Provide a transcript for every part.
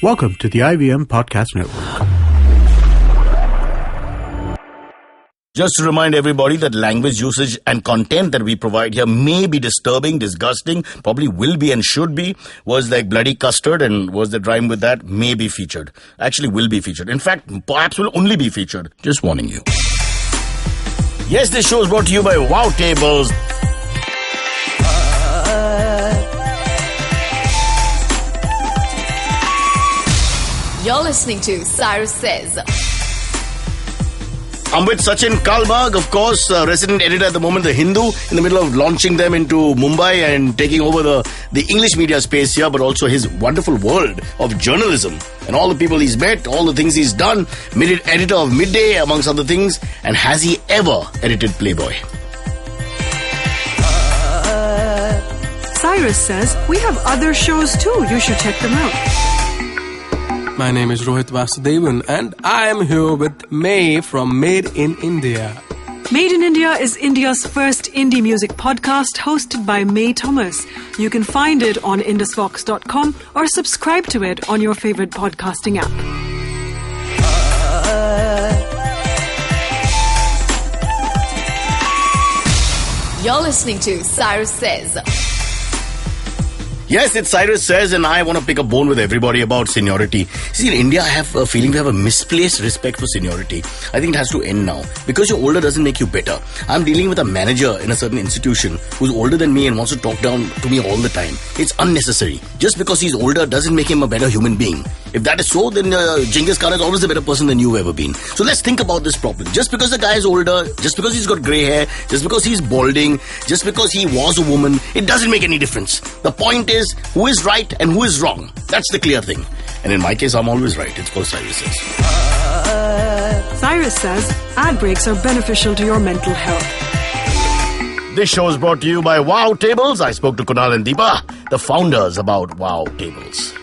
Welcome to the IVM Podcast Network. Just to remind everybody that language usage and content that we provide here may be disturbing, disgusting, probably will be and should be. Words like bloody custard and words that rhyme with that may be featured. Actually will be featured. In fact, perhaps will only be featured. Just warning you. Yes, this show is brought to you by Wow Tables. You're listening to Cyrus Says. I'm with Sachin Kalbag, of course, resident editor at the moment, The Hindu, in the middle of launching them into Mumbai and taking over the English media space here, but also his wonderful world of journalism and all the people he's met, all the things he's done, editor of Midday, amongst other things. And has he ever edited Playboy? Cyrus says, we have other shows too. You should check them out. My name is Rohit Vasudevan and I am here with May from Made in India. Made in India is India's first indie music podcast hosted by May Thomas. You can find it on indusvox.com or subscribe to it on your favorite podcasting app. You're listening to Cyrus Says. Yes, it's Cyrus Says, and I want to pick a bone with everybody about seniority. See, in India, I have a feeling we have a misplaced respect for seniority. I think it has to end now. Because you're older doesn't make you better. I'm dealing with a manager in a certain institution who's older than me and wants to talk down to me all the time. It's unnecessary. Just because he's older doesn't make him a better human being. If that is so, then Genghis Khan is always a better person than you've ever been. So let's think about this properly. Just because the guy is older, just because he's got grey hair, just because he's balding, just because he was a woman, it doesn't make any difference. The point is, who is right and who is wrong. That's the clear thing. And in my case, I'm always right. It's called Cyrus Says. Cyrus says, ad breaks are beneficial to your mental health. This show is brought to you by Wow Tables. I spoke to Kunal and Deepa, the founders, about Wow Tables.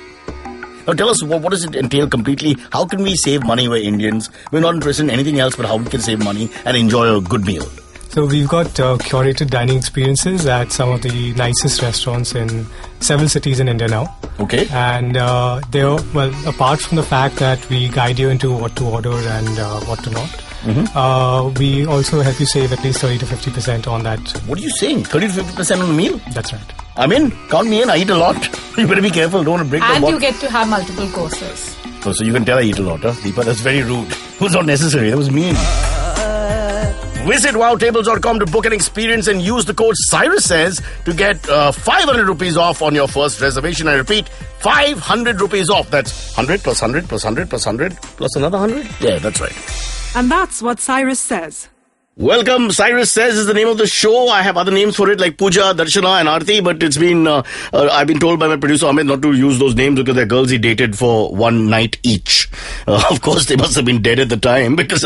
Now tell us, what does it entail completely? How can we save money? We're Indians. We're not interested in anything else but how we can save money and enjoy a good meal. So we've got curated dining experiences at some of the nicest restaurants in several cities in India now. Okay. And apart from the fact that we guide you into what to order and what to not, we also help you save at least 30 to 50% on that. What are you saying? 30 to 50% on a meal? That's right. I'm in. Count me in. I eat a lot. You better be careful. Don't want to break the And bottle. you get to have multiple courses. Oh, so you can tell I eat a lot, huh? Deepa, that's very rude. It was not necessary. That was mean. Visit wowtables.com to book an experience and use the code Cyrus Says to get 500 rupees off on your first reservation. I repeat, 500 rupees off. That's 100 plus 100 plus 100 plus 100 plus another 100. Yeah, that's right. And that's what Cyrus says. Welcome, Cyrus Says is the name of the show. I have other names for it like Pooja, Darshana and Aarti, but it's been, I've been told by my producer Amit not to use those names because they're girls he dated for one night each. Of course, they must have been dead at the time because,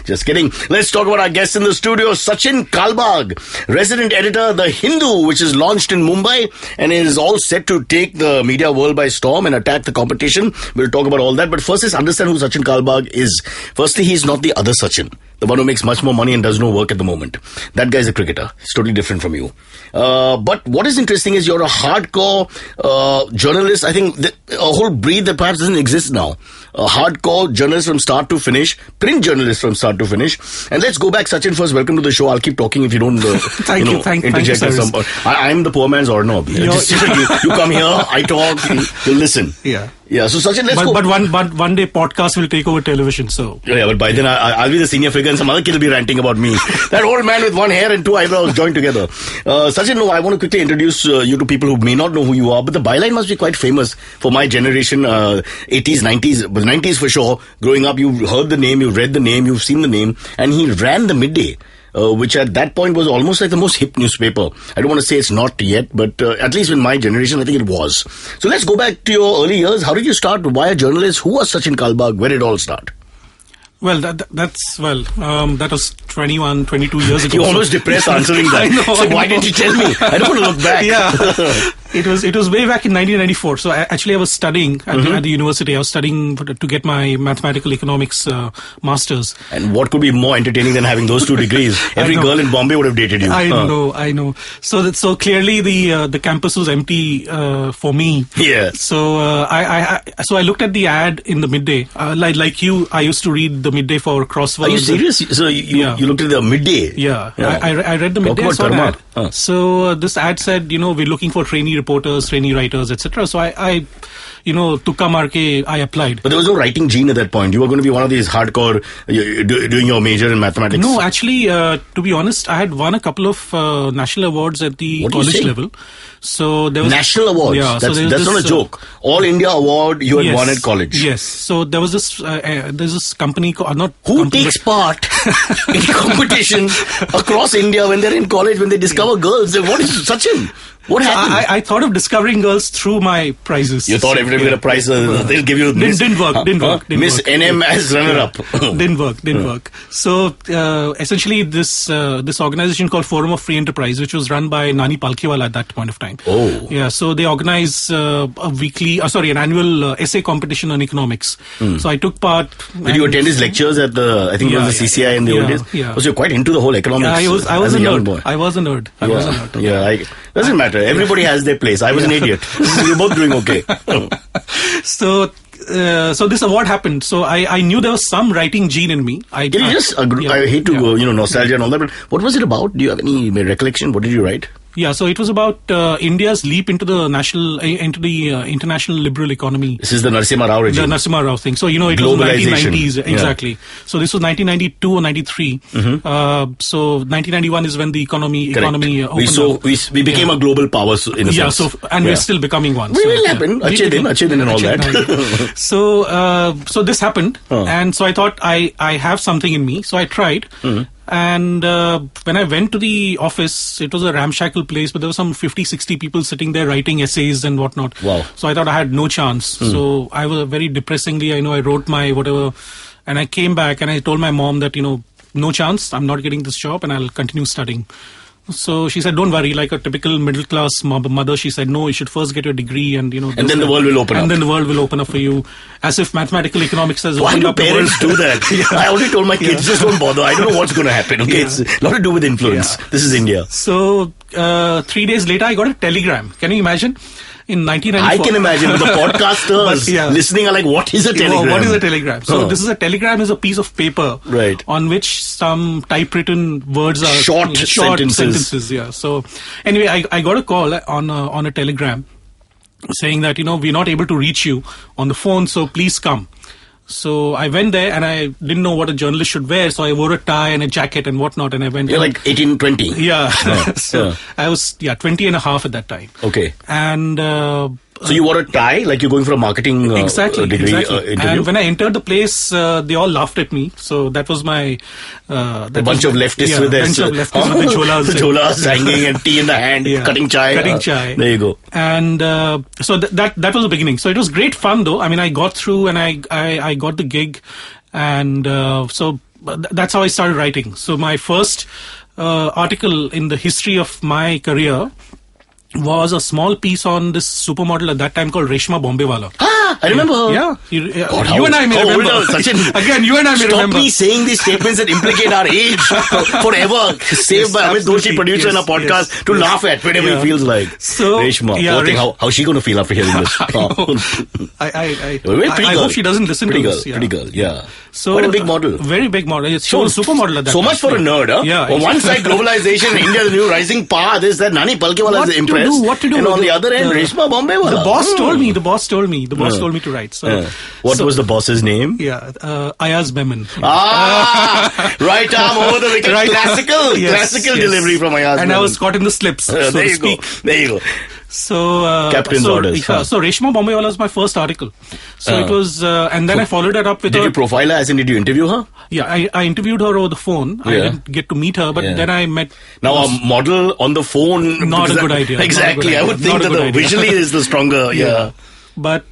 just kidding. Let's talk about our guest in the studio, Sachin Kalbag, resident editor, The Hindu, which is launched in Mumbai and is all set to take the media world by storm and attack the competition. We'll talk about all that. But first, let's understand who Sachin Kalbag is. Firstly, he's not the other Sachin, the one who makes much more money and does no work at the moment. That guy's a cricketer. He's totally different from you. But what is interesting is you're a hardcore journalist. I think a whole breed that perhaps doesn't exist now. A hardcore journalist from start to finish. Print journalist from start to finish. And let's go back, Sachin, first. Welcome to the show. I'll keep talking if you don't Thank you, interject at some point. I'm the poor man's Arnab. You come here, I talk, you listen. Yeah. Yeah, so Sachin, let's go. But one day podcast will take over television, so. Yeah, but by then I'll be the senior figure and some other kid will be ranting about me. That old man with one hair and two eyebrows joined together. Sachin, I want to quickly introduce you to people who may not know who you are, but the byline must be quite famous for my generation, 80s, 90s, but 90s for sure. Growing up, you've heard the name, you've read the name, you've seen the name, and he ran the Midday. Which at that point was almost like the most hip newspaper. I don't want to say it's not yet, but at least in my generation, I think it was. So let's go back to your early years. How did you start? Why a journalist? Who was Sachin Kalbag? Where did it all start? That was 21, 22 years ago. You're almost depressed answering that. I know, So why didn't you tell me? I don't want to look back. Yeah. It was way back in 1994. So I was studying at the university. I was studying to get my mathematical economics masters. And what could be more entertaining than having those two degrees? Every girl in Bombay would have dated you. I know. So clearly the campus was empty for me. Yeah. So I looked at the ad in the midday. Like you, I used to read the midday for crosswords. Are you serious? So you looked at the midday? Yeah. I read the midday. Talk about ad. So this ad said, we're looking for trainee reporters, trainee writers, etc. So I tukka marke, I applied. But there was no writing gene at that point. You were going to be one of these hardcore doing your major in mathematics. No, actually, to be honest, I had won a couple of national awards at the college level. So there was national awards. Yeah, that's not a joke. All India award you had won at college. Yes. So there was there's this company called Who takes part in competitions across India when they're in college, when they discover girls? What is Sachin? What happened? I thought of discovering girls through my prizes. You thought every time you get a prize, they'll give you didn't work. Miss NM as runner-up. Didn't work. So essentially, this organization called Forum of Free Enterprise, which was run by Nani Palkhiwala at that point of time. Oh, yeah. So they organize an annual essay competition on economics. So I took part. Did you attend his lectures at I think it was the CCI in the old days? Yeah. So you're quite into the whole economics. Yeah, I was as a young nerd. boy. I was a nerd. Yeah, doesn't matter. Everybody has their place. I was an idiot. We're both doing okay. So this award happened. So I knew there was some writing gene in me. I hate to go, nostalgia and all that, but what was it about? Do you have any recollection? What did you write? Yeah, so it was about India's leap into the international liberal economy. This is the Narasimha Rao regime. The Narasimha Rao thing. So, it was 1990s. Exactly. Yeah. So this was 1992 or 93. Mm-hmm. So 1991 is when the economy opened up. We became a global power in a sense. We're still becoming one. We will happen. Achhe din and all that. So this happened. And so I thought I have something in me. So I tried. Mm-hmm. And when I went to the office, it was a ramshackle place, but there were some 50, 60 people sitting there writing essays and whatnot. Wow. So I thought I had no chance. So I was very depressingly, I wrote my whatever, and I came back and I told my mom that, no chance, I'm not getting this job and I'll continue studying. So she said, don't worry, like a typical middle class mother, she said, no, you should first get your degree and, and then the world will open up. And then the world will open up for you. As if mathematical economics has opened up. Why do parents do that? I already told my kids, just don't bother. I don't know what's going to happen. Okay, it's a lot to do with influence. Yeah. This is India. So 3 days later, I got a telegram. Can you imagine? In 1994. I can imagine. The podcasters listening are like, what is a telegram? What is a telegram? So this is a telegram is a piece of paper on which some typewritten words are short sentences. Yeah. So anyway, I got a call on a telegram saying that, we're not able to reach you on the phone, so please come. So I went there and I didn't know what a journalist should wear. So I wore a tie and a jacket and whatnot. And I went. You're like 18, 20. Yeah. I was 20 and a half at that time. Okay. And so you wore a tie, like you're going for a marketing degree interview? And when I entered the place, they all laughed at me. So that was my... a bunch of leftists with their... with the cholas. The cholas hanging and tea in the hand, cutting chai. There you go. And so that was the beginning. So it was great fun though. I mean, I got through and I got the gig. And so that's how I started writing. So my first article in the history of my career was a small piece on this supermodel at that time called Reshma Bombewala. I remember her. Yeah. You and I may remember. Again, you and I may remember. Stop me saying these statements that implicate our age forever. Saved by Amit Doshi, producer in a podcast, to laugh at whenever he feels like. So, Reshma, how's she going to feel after hearing this? I hope she doesn't listen to this. Pretty girl, yeah. So, what a big model. Very big model. She was a supermodel at that time. So much for a nerd, huh? Yeah. On one side, globalization, India, the new rising power, this, that, Nani Palkhiwala is the impress. What to do? And on the other end, Reshma Bombewala. The boss told me to write. So, what was the boss's name? Yeah, Ayaz Memon. Right arm over the wicket. Classical delivery from Ayaz Memon. And I was caught in the slips, so to speak. There you go. So Captain's orders. So Reshma Bombewala was my first article. So it was, and then I followed it up with. Did you profile her? As in, did you interview her? Yeah, I interviewed her over the phone. I didn't get to meet her, but then I met. Now a model on the phone. Not a good idea. Exactly, I would think that visually is the stronger. Yeah. But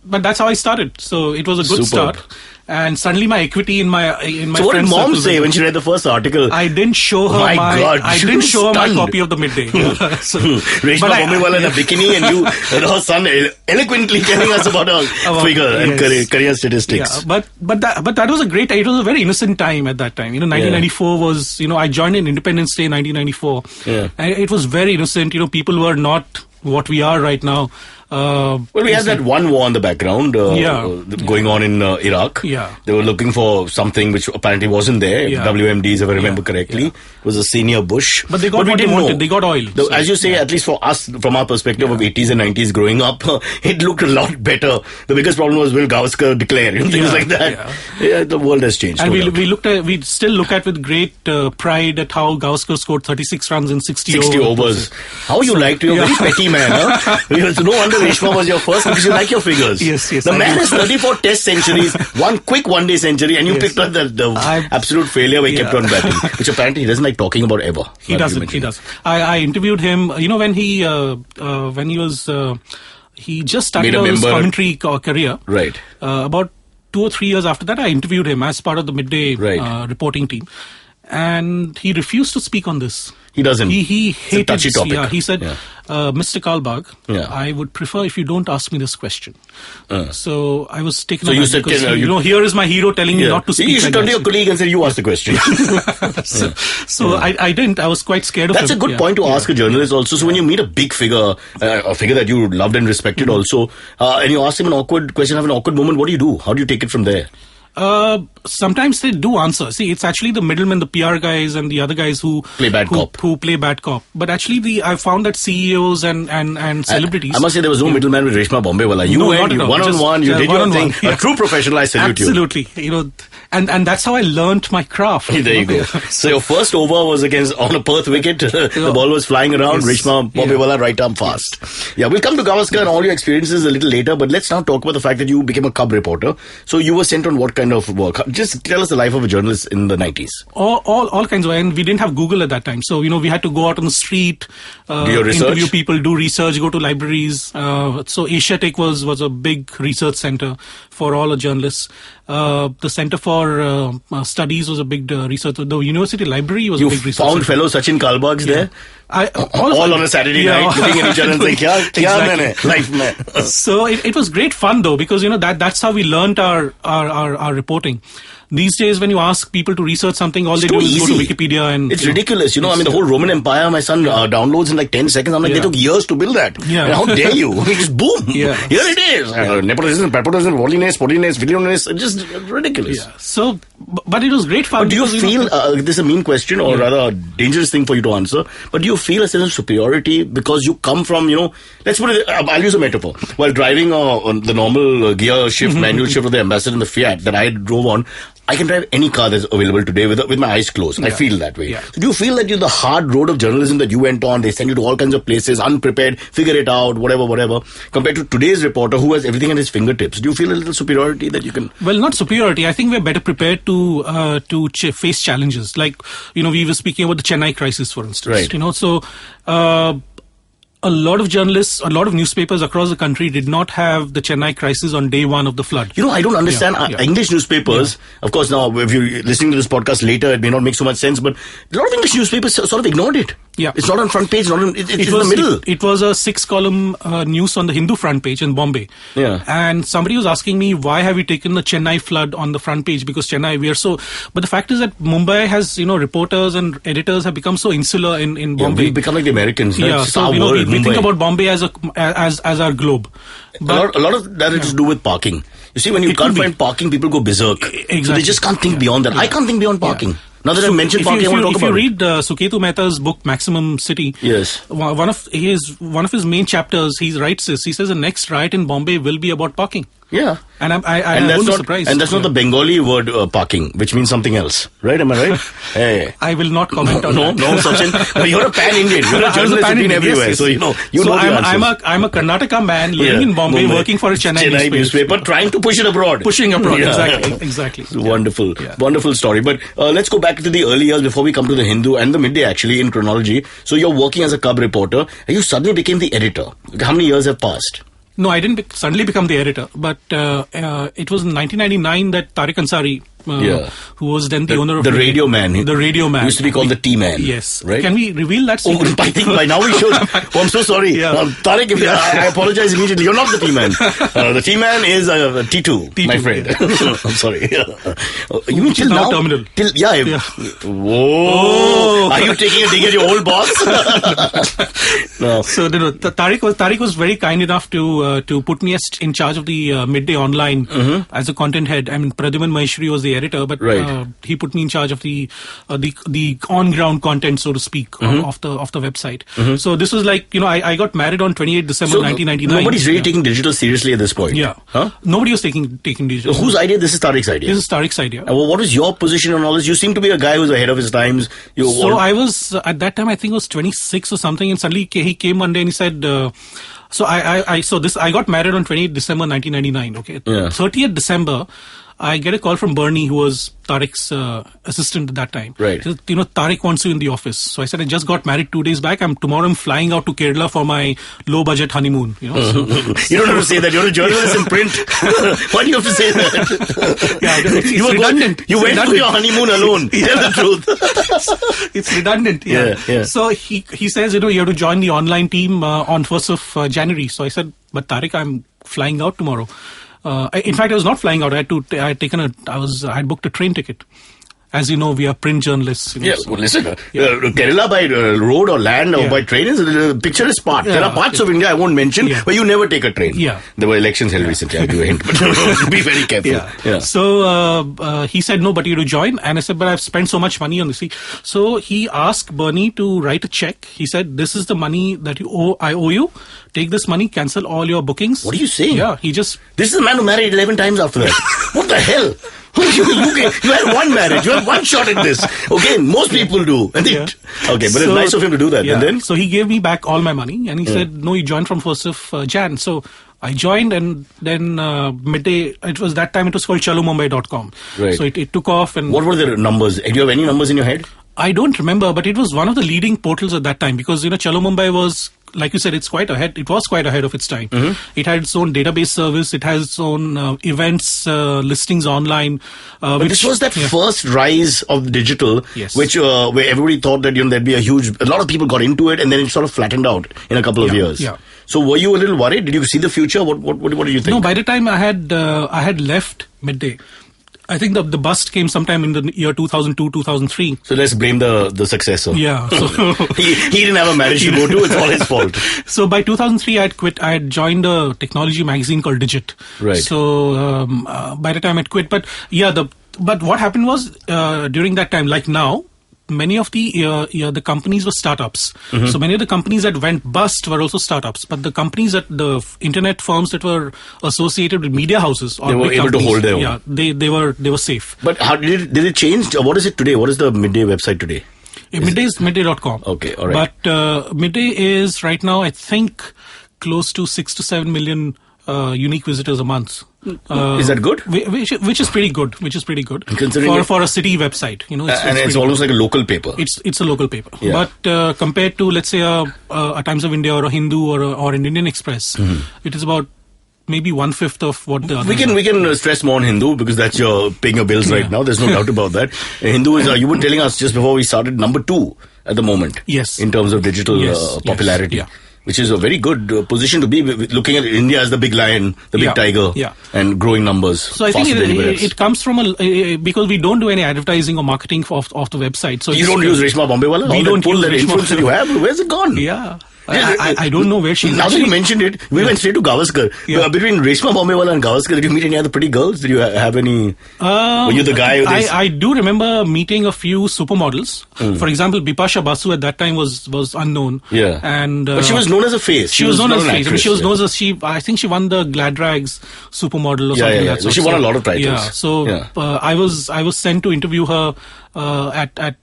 but that's how I started. So it was a good Superb. start. And suddenly my equity in my So what did friends' mom circles say went when up. she read the first article? I didn't show her My God, I she didn't was show her my stunned. copy of the Midday. So, Reshma but I- Bombiwala in a bikini and you and her son eloquently telling us about her figure and yes. career statistics. Yeah, but that was it was a very innocent time at that time. 1994 was, I joined in Independence Day 1994. Yeah. And it was very innocent. People were not what we are right now. Well, we had that one war in the background going on in Iraq. Yeah. They were looking for something which apparently wasn't there. Yeah. WMDs, if I remember Yeah. correctly. Yeah. It was a senior Bush. But they got we what they didn't wanted. know. They got oil. So, As you say, at least for us, from our perspective of 80s and 90s growing up, it looked a lot better. The biggest problem was, will Gavaskar declare? Things Yeah. like that. Yeah, the world has changed. And no doubt. we still look at with great pride at how Gavaskar scored 36 runs in 60 overs. How you liked you? You're a very petty man, huh? No wonder Reshma was your first because you like your figures. Yes, The I man do. has 34 test centuries, one quick one-day century, and you Yes. picked up the absolute failure where he kept Yeah. on batting, which apparently he doesn't like talking about ever. He doesn't. I interviewed him. When he was he just started Made a his member. commentary career. Right. About 2 or 3 years after that, I interviewed him as part of the Midday Right. reporting team, and he refused to speak on this. He doesn't. He It's a hated touchy this. topic. Yeah, he said, Yeah. Mr. Kalbag, Yeah. I would prefer if you don't ask me this question. So I was taken So aback you said, because, you- here is my hero telling me not to speak. You should like turn to that. your colleague and say, you ask the question. So I didn't. I was quite scared of That's him. a good Yeah. point to ask a journalist also. So when you meet a big figure, a figure that you loved and respected Mm-hmm. also, and you ask him an awkward question, have an awkward moment, what do you do? How do you take it from there? Sometimes they do answer. See, it's actually the middlemen, the PR guys, and the other guys who Play bad cop. Who play bad cop. But actually, I found that CEOs and celebrities. I must say there was no middleman with Reshma Bombiwala. You No, went not at all. one-on-one, you Just, did your one-on-one. thing. A true professional, I salute you. Absolutely. And that's how I learnt my craft. There you go. So your first over was on a Perth wicket. The ball was flying around. Yes. Reshma Bombiwala, right arm fast. Yeah, we'll come to Gavaskar and all your experiences a little later. But let's now talk about the fact that you became a cub reporter. So you were sent on what kind of work? Just tell us the life of a journalist in the 90s. All kinds of, and we didn't have Google at that time, so we had to go out on the street, Do your research? interview people, do research, go to libraries. So Asiatic was a big research center for all the journalists. The Center for Studies was a big research. The university library was You a big research found center. fellow Sachin Kalbags there? All on a Saturday Yeah. night, looking at each other and saying, kya Exactly. maine? Life mein. So it was great fun though, because that's how we learnt our reporting. These days, when you ask people to research something, all they It's do too is go to easy. Wikipedia and It's ridiculous. The whole Roman Empire, my son downloads in like 10 seconds. I'm like, they Yeah. took years to build that. Yeah. And how dare you? Just boom. Yeah. Here it is. Nepotism, papotism, worldliness, podiness, videoness. Just ridiculous. Yeah. So, but it was great fun. But do you because, feel, this is a mean question or rather a dangerous thing for you to answer, but do you feel a sense of superiority because you come from, let's put it, I'll use a metaphor. While driving on the normal gear shift, manual shift of the Ambassador in the Fiat that I drove on, I can drive any car that's available today with my eyes closed. I feel that way. Yeah. So do you feel that the hard road of journalism that you went on, they send you to all kinds of places, unprepared, figure it out, whatever, compared to today's reporter who has everything at his fingertips? Do you feel a little superiority that you can... Well, not superiority. I think we're better prepared to face challenges. Like, we were speaking about the Chennai crisis, for instance. Right. So a lot of journalists, a lot of newspapers across the country did not have the Chennai crisis on day one of the flood. I don't understand Yeah. English newspapers. Of course, now, if you're listening to this podcast later, it may not make so much sense, but a lot of English newspapers sort of ignored it. Yeah. It's not on front page, it's in the was middle. It was a 6-column news on the Hindu front page in Bombay. Yeah. And somebody was asking me, why have we taken the Chennai flood on the front page? Because Chennai, we are so... But the fact is that Mumbai has, reporters and editors have become so insular in Bombay. We've become like the Americans. Yeah, It's so our we world, think Mumbai. about Bombay as our globe. a lot of that is to do with parking. You see, when you It can't could be. find parking, people go berserk. Exactly. So they just can't think beyond that. I can't think beyond parking. Now that I mentioned parking, I want to talk if about you it. read Suketu Mehta's book Maximum City, Yes. one of his main chapters, he writes this. He says the next riot in Bombay will be about parking. Yeah. And I and that's won't be not, surprised. and that's not the Bengali word parking, which means something else. Right? Am I right? Hey. I will not comment on No, that. Sachin. No, you're a pan-Indian. You're a I was journalist. You've been pan-Indian, everywhere. yes. So, you know So the I'm answers. a Karnataka man living in Bombay, Mumbai. working for a Chennai newspaper, trying to push it abroad. Pushing abroad, Yeah. exactly. Wonderful, Yeah. wonderful story. But let's go back to the early years before we come to the Hindu and the Midday, actually, in chronology. So you're working as a cub reporter, and you suddenly became the editor. How many years have passed? No, I didn't suddenly become the editor, but it was in 1999 that Tariq Ansari, who was then the owner of the Radio Man. The Radio Man. Used to be called the T-Man. Yes. Right? Can we reveal that Oh, secret? I think by now we should. Oh, I'm so sorry. Tariq, I apologize immediately. You're not the T-Man. The T-Man is T2, my friend. I'm sorry. You mean till now? Terminal. Whoa. Are you taking a dig at your old boss? No. So Tariq was very kind enough to put me in charge of the Midday Online as a content head. I mean, Pradyuman Maheshwari was the editor, but he put me in charge of the on-ground content, so to speak, of the website. So this was like, I got married on 28 December 1999. Nobody's really taking digital seriously at this point. Yeah. Huh? Nobody was taking digital. Whose idea? This is Tariq's idea. This is Tariq's idea. What was your position on all this? You seem to be a guy who's ahead of his times. I was at that time, I think I was 26 or something, and suddenly he came one day and he said, I got married on 28 December 1999. Okay, 30th December, I get a call from Bernie, who was Tariq's assistant at that time. Right. He said, Tariq wants you in the office. So I said, I just got married 2 days back. Tomorrow I'm flying out to Kerala for my low-budget honeymoon. You don't have to say that. You're a journalist in print. Why do you have to say that? It's redundant. You went for your honeymoon alone. Tell the truth. It's redundant. Yeah. So he says, you have to join the online team on 1st of January. So I said, but Tariq, I'm flying out tomorrow. In fact, I was not flying out. I had booked a train ticket. As you know, we are print journalists. Listen, Kerala by road or land or by train is a picturesque part. There are parts of India I won't mention where you never take a train. Yeah. There were elections held recently. I'll give you a hint, but be very careful. So he said, no, but you to join. And I said, but I've spent so much money on this. So he asked Bernie to write a check. He said, this is the money that I owe you. Take this money, cancel all your bookings. What are you saying? Yeah, This is a man who married 11 times after that. What the hell? You had one marriage. You had one shot at this. Okay, most people do. Okay, but it's nice of him to do that. Yeah. And then? So he gave me back all my money, and he said, no, you join from 1st of Jan. So I joined, and then midday, it was called chalomumbai.com. Right. So it took off. And what were the numbers? Do you have any numbers in your head? I don't remember, but it was one of the leading portals at that time, because Chalo Mumbai was, like you said, it was quite ahead of its time. It had its own database service, it has its own events, listings online. But this was that first rise of digital, which where everybody thought that there'd be a lot of people got into it, and then it sort of flattened out in a couple of years. Yeah. So were you a little worried? Did you see the future? What did you think? No, by the time I had left Midday, I think the bust came sometime in the year 2002, 2003. So let's blame the successor. Yeah. So he didn't have a marriage to go to. It's all his fault. So by 2003, I had quit. I had joined a technology magazine called Digit. Right. So by the time I'd quit, but what happened was during that time, like now, many of the companies were startups. So many of the companies that went bust were also startups. But the companies the internet firms that were associated with media houses, or they were able to hold their own. Yeah, they were safe. But how did it change? What is it today? What is the Midday website today? Midday is midday.com. Okay, all right. But Midday is right now, I think, close to 6 to 7 million unique visitors a month. Is that good? Which is pretty good. Considering for a city website, it's almost like a local paper. It's a local paper. Yeah. But compared to, let's say, a Times of India or a Hindu or an Indian Express, it is about maybe 1/5 of what the others we can stress more on Hindu, because that's your paying your bills right now. There's no doubt about that. Hindu is you were telling us just before we started, number 2 at the moment. Yes. In terms of digital popularity. Yeah. Which is a very good position to be, looking at India as the big lion, the big tiger, and growing numbers. So I think it comes from because we don't do any advertising or marketing of the website. So you don't use Reshma Bombay-wala? We don't use that Reshma. influence that you have. Where's it gone? Yeah. I don't know where she's. Now that you mentioned it, we went straight to Gavaskar. Between Reshma Bombay-wala and Gavaskar, did you meet any other pretty girls? Did you have any? Were you the guy? I do remember meeting a few supermodels. For example, Bipasha Basu at that time was unknown. Yeah. But she was known as a face. She was known as a face. Actress, she was known as I think she won the Glad Rags supermodel or something like that. So she won a lot of titles. Yeah. So I was sent to interview her at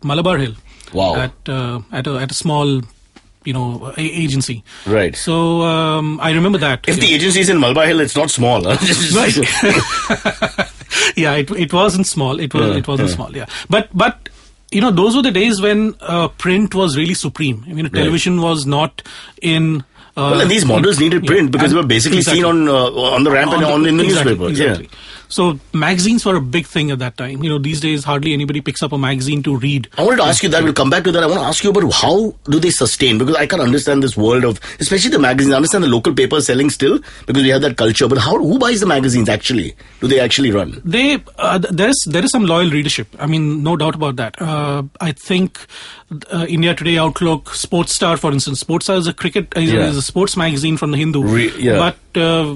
Malabar Hill. Wow. At a small agency. Right. So I remember that. If the agency is in Malabar Hill, it's not small. Yeah, it wasn't small. It wasn't small. Yeah, but those were the days when print was really supreme. I mean, television was not in Well, and these models needed print because they were basically seen on the ramp and in the newspaper. Exactly. Yeah. So magazines were a big thing at that time. These days hardly anybody picks up a magazine to read. I wanted to ask you that. We'll come back to that. I want to ask you about how do they sustain? Because I can't understand this world of, especially the magazines. I understand the local papers selling still because we have that culture. But who buys the magazines actually? Do they actually run? There is some loyal readership. I mean, no doubt about that. I think India Today, Outlook, Sports Star, for instance. Sports Star is a sports magazine from the Hindu. But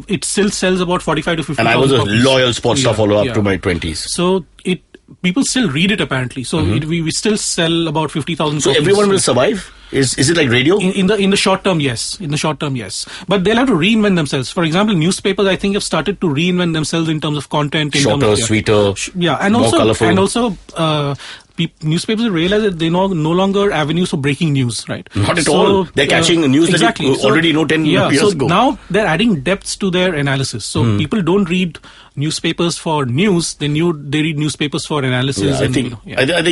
it still sells about 45 to 50. And I was a loyal Sports Star follower up to my 20s. So people still read it apparently. So we still sell about 50,000 So copies. everyone will survive? Is it like radio? In the short term, yes. In the short term, yes. But they'll have to reinvent themselves. For example, newspapers, I think, have started to reinvent themselves in terms of content. Shorter, sweeter, and more also, colourful. And also, newspapers realize that they're no longer avenues for breaking news, right? Not at all. They're catching news that you already know 10 years ago. Now they're adding depths to their analysis. So people don't read newspapers for news. They read newspapers for analysis. I think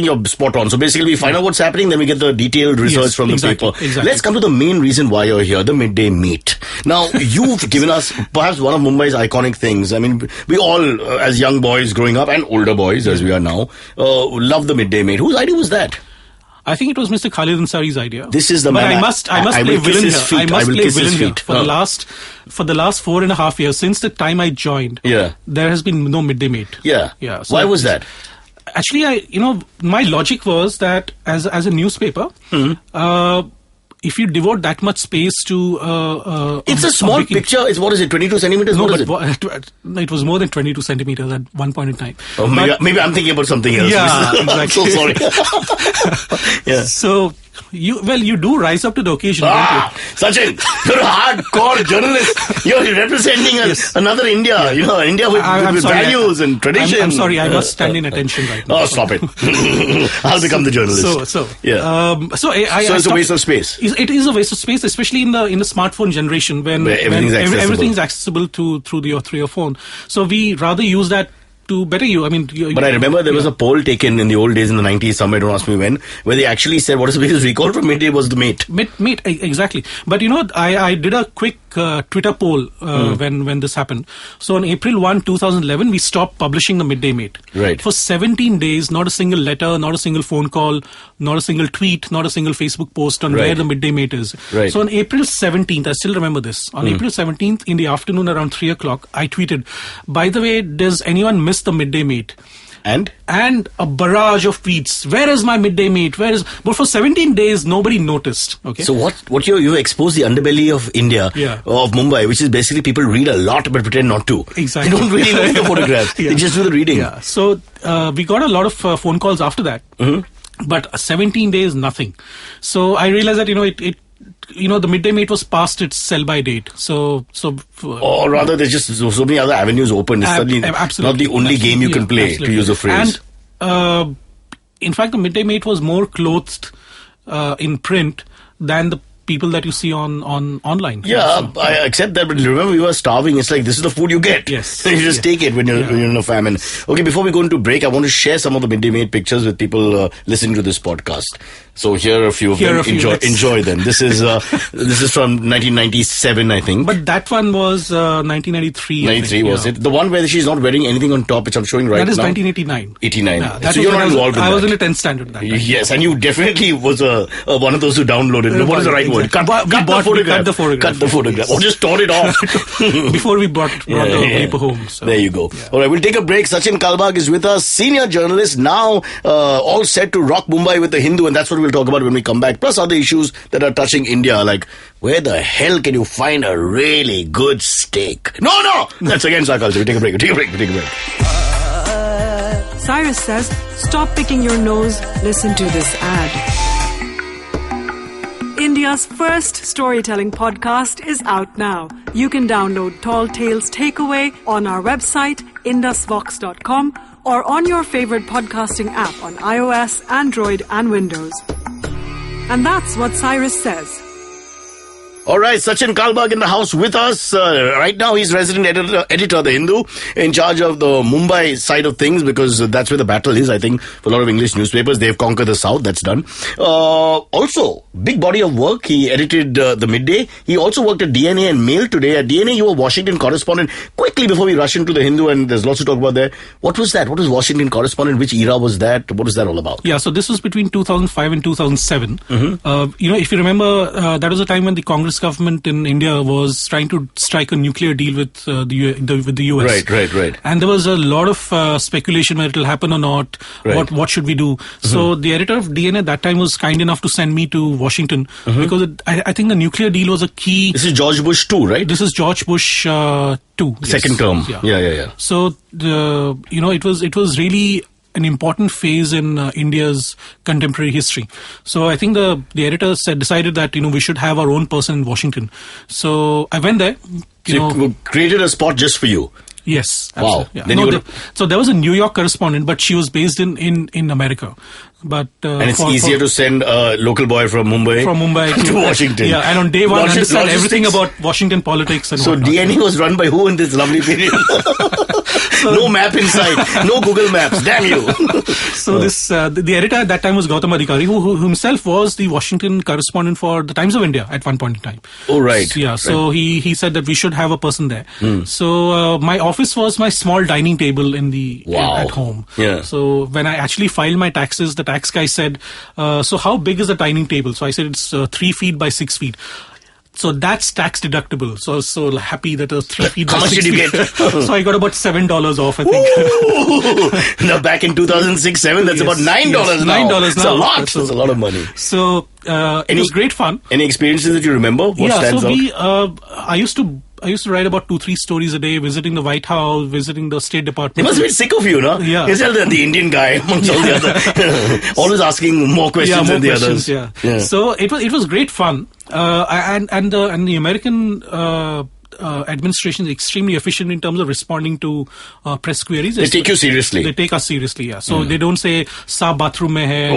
you're spot on. So basically, we find out what's happening, then we get the detailed research from the paper. Exactly. Let's come to the main reason why you're here, the midday meet. Now, you've given us perhaps one of Mumbai's iconic things. I mean, we all, as young boys growing up and older boys as we are now, love the midday meet. Whose idea was that? I think it was Mr. Khalid Ansari's idea. This is the man. I must play villain here. I must play villain here. For the last 4.5 years, since the time I joined, there has been no midday meet. Yeah. So why was that? Actually, my logic was that as a newspaper, if you devote that much space to it's a small picture. It's 22 centimeters? No, it was more than 22 centimeters at one point in time. Oh, maybe I'm thinking about something else. Yeah, exactly. I'm so sorry. So you do rise up to the occasion, don't you? Sachin, you're a hardcore journalist. You're representing another India. India with values and traditions. I'm sorry, I must stand in attention right now. Oh, stop it! I'll become the journalist. So it's a waste of space. It is a waste of space, especially in the smartphone generation when everything's accessible through your phone. So we rather use that to better you. I mean, but I remember there was a poll taken in the old days in the 90s, somewhere, don't ask me when, where they actually said what is the biggest recall from midday was the mate. Mate, exactly. But I did a quick Twitter poll when this happened. So on April 1, 2011, we stopped publishing the midday mate. Right. For 17 days, not a single letter, not a single phone call, not a single tweet, not a single Facebook post on where the midday mate is. Right. So on April 17th, I still remember this. On April 17th, in the afternoon around 3 o'clock, I tweeted, by the way, does anyone miss the midday mate? And a barrage of tweets. Where is my midday meet? But for 17 days, nobody noticed. Okay. So what you expose the underbelly of India, of Mumbai, which is basically people read a lot but pretend not to. Exactly. They don't really look at the photographs. They just do the reading. Yeah. So we got a lot of phone calls after that. But 17 days, nothing. So I realized that, the midday meet was past its sell-by date. Or rather, there's just so many other avenues open. It's suddenly not the only game you can play, to use a phrase. And in fact, the midday meet was more clothed in print than the people that you see on online. Yeah, I accept that, but remember we were starving. It's like, this is the food you get. Yes. You just take it when you're in a famine. Okay, before we go into break, I want to share some of the midday meet pictures with people listening to this podcast. So here are a few of them. Enjoy them. This is from 1997, I think. But that one was 1993. 93 was it? The one where she's not wearing anything on top, which I'm showing right now. That is 1989. 89. Yeah, so you're not involved in that. I was in the 10th standard that time. Yes, and you definitely was one of those who downloaded. What is the right word? Cut the photograph. Or just tore it off. Before we brought the paper home. So. There you go. Yeah. All right, we'll take a break. Sachin Kalbag is with us, senior journalist, now all set to rock Mumbai with the Hindu, and that's what we'll talk about when we come back. Plus other issues that are touching India, like where the hell can you find a really good steak? No! That's against our culture. We take a break. Cyrus says, stop picking your nose, listen to this ad. India's first storytelling podcast is out now. You can download Tall Tales Takeaway on our website, indusvox.com, or on your favorite podcasting app on iOS, Android, and Windows. And that's what Cyrus says. All right, Sachin Kalbag in the house with us. Right now, he's resident editor of The Hindu, in charge of the Mumbai side of things, because that's where the battle is, I think, for a lot of English newspapers. They've conquered the South. That's done. Also, big body of work. He edited The Midday. He also worked at DNA and Mail today. At DNA, you were Washington correspondent. Quickly, before we rush into The Hindu, and there's lots to talk about there, what was that? What was Washington correspondent? Which era was that? What was that all about? Yeah, so this was between 2005 and 2007. If you remember, that was a time when the Congress government in India was trying to strike a nuclear deal with the US. Right. And there was a lot of speculation whether it will happen or not. Right. What should we do? So the editor of DNA at that time was kind enough to send me to Washington because I think the nuclear deal was a key. This is George Bush 2, right? This is George Bush 2. Second term. Yeah. So it was really an important phase in India's contemporary history. So I think the editor decided that we should have our own person in Washington. So I went there. You created a spot just for you. Yes. Wow. Yeah. So there was a New York correspondent, but she was based in America. But and it's easier to send a local boy from Mumbai to Washington. Yeah, and on day one, understand everything about Washington politics and so whatnot. DNA was run by who in this lovely period? No map inside, no Google Maps. Damn you! So the editor at that time was Gautam Adhikari, who himself was the Washington correspondent for the Times of India at one point in time. Oh right. So he said that we should have a person there. So my office was my small dining table at home. Yeah. So when I actually filed my taxes, the tax guy said, so how big is the dining table? So I said it's 3 feet by 6 feet. So that's tax deductible. So I was so happy that it was 3 feet. How much did you get? So I got about $7 off, I think. Now back in 2006-07, that's about $9 now. $9 now. It's a lot. That's a lot of money. So it was great fun. Any experiences that you remember? What stands out? I used to write about 2-3 stories a day, visiting the White House, visiting the State Department. They must be sick of you, no? Yeah. You're the Indian guy amongst all the other. Always asking more questions than the others. Yeah. So it was great fun. And the American administration is extremely efficient in terms of responding to press queries. They take you seriously. They take us seriously, yeah. So they don't say, "Saab bathroom mein hai."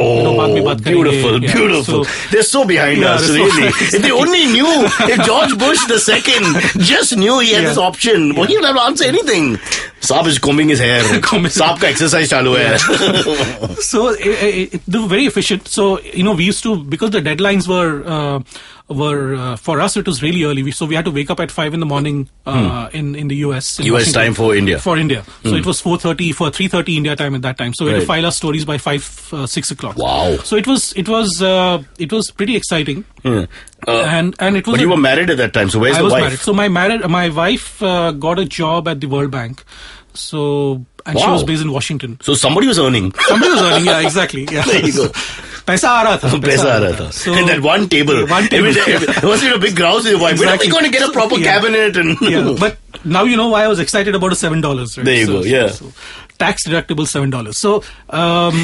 Beautiful. So, they're so behind us, really. If they only knew, if George Bush II just knew he had this option, well, he would have to answer anything. Saab is combing his hair. Saab ka exercise chalu hai. So they were very efficient. So we used to, because the deadlines were for us it was really early. So we had to wake up at 5 in the morning in the US. US Washington, time for India. For India. So it was 3:30 India time at that time. So we had to file our stories by 6 o'clock. Wow. So it was pretty exciting. And it was. But you were married at that time. So where's the wife? I was married. So my wife got a job at the World Bank. So she was based in Washington. So somebody was earning. Yeah, exactly. Yeah. There you go. पैसा आ रहा था. So, and that one table. It wasn't a big grouse with your wife. Exactly. We're going to get a proper cabinet. But now you know why I was excited about a $7. Right? There you go, yeah. So, tax deductible $7. So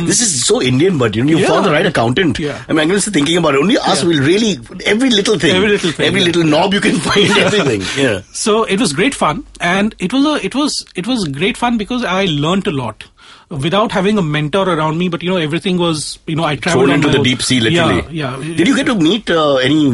this is so Indian, but you found the right accountant. Yeah. I mean, I'm just thinking about it. Only us will really every little thing, every little knob you can find, everything. Yeah. So it was great fun, and it was great fun because I learnt a lot. Without having a mentor around me, but everything was, I traveled thrown into the deep sea, literally. Yeah. Did you get to meet any,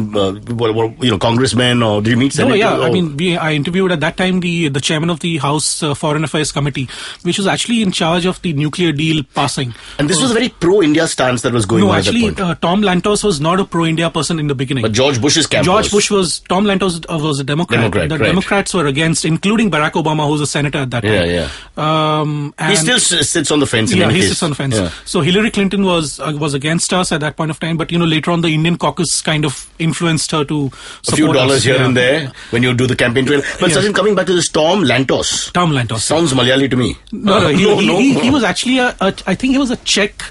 congressmen, or did you meet senators? No, yeah. I interviewed at that time the chairman of the House Foreign Affairs Committee, which was actually in charge of the nuclear deal passing. And this was a very pro-India stance that was going on at that point. No, actually, Tom Lantos was not a pro-India person in the beginning. But George Bush's camp Tom Lantos was a Democrat. The Democrats were against, including Barack Obama, who was a senator at that time. Yeah. He still sits on the fence. Yeah, he sits on the fence. Yeah. So Hillary Clinton was against us at that point of time, but later on the Indian caucus kind of influenced her to support a few dollars us. here and there when you do the campaign trail. But Sachin, coming back to this Tom Lantos. Sounds Malayali to me. No. He was actually I think he was a Czech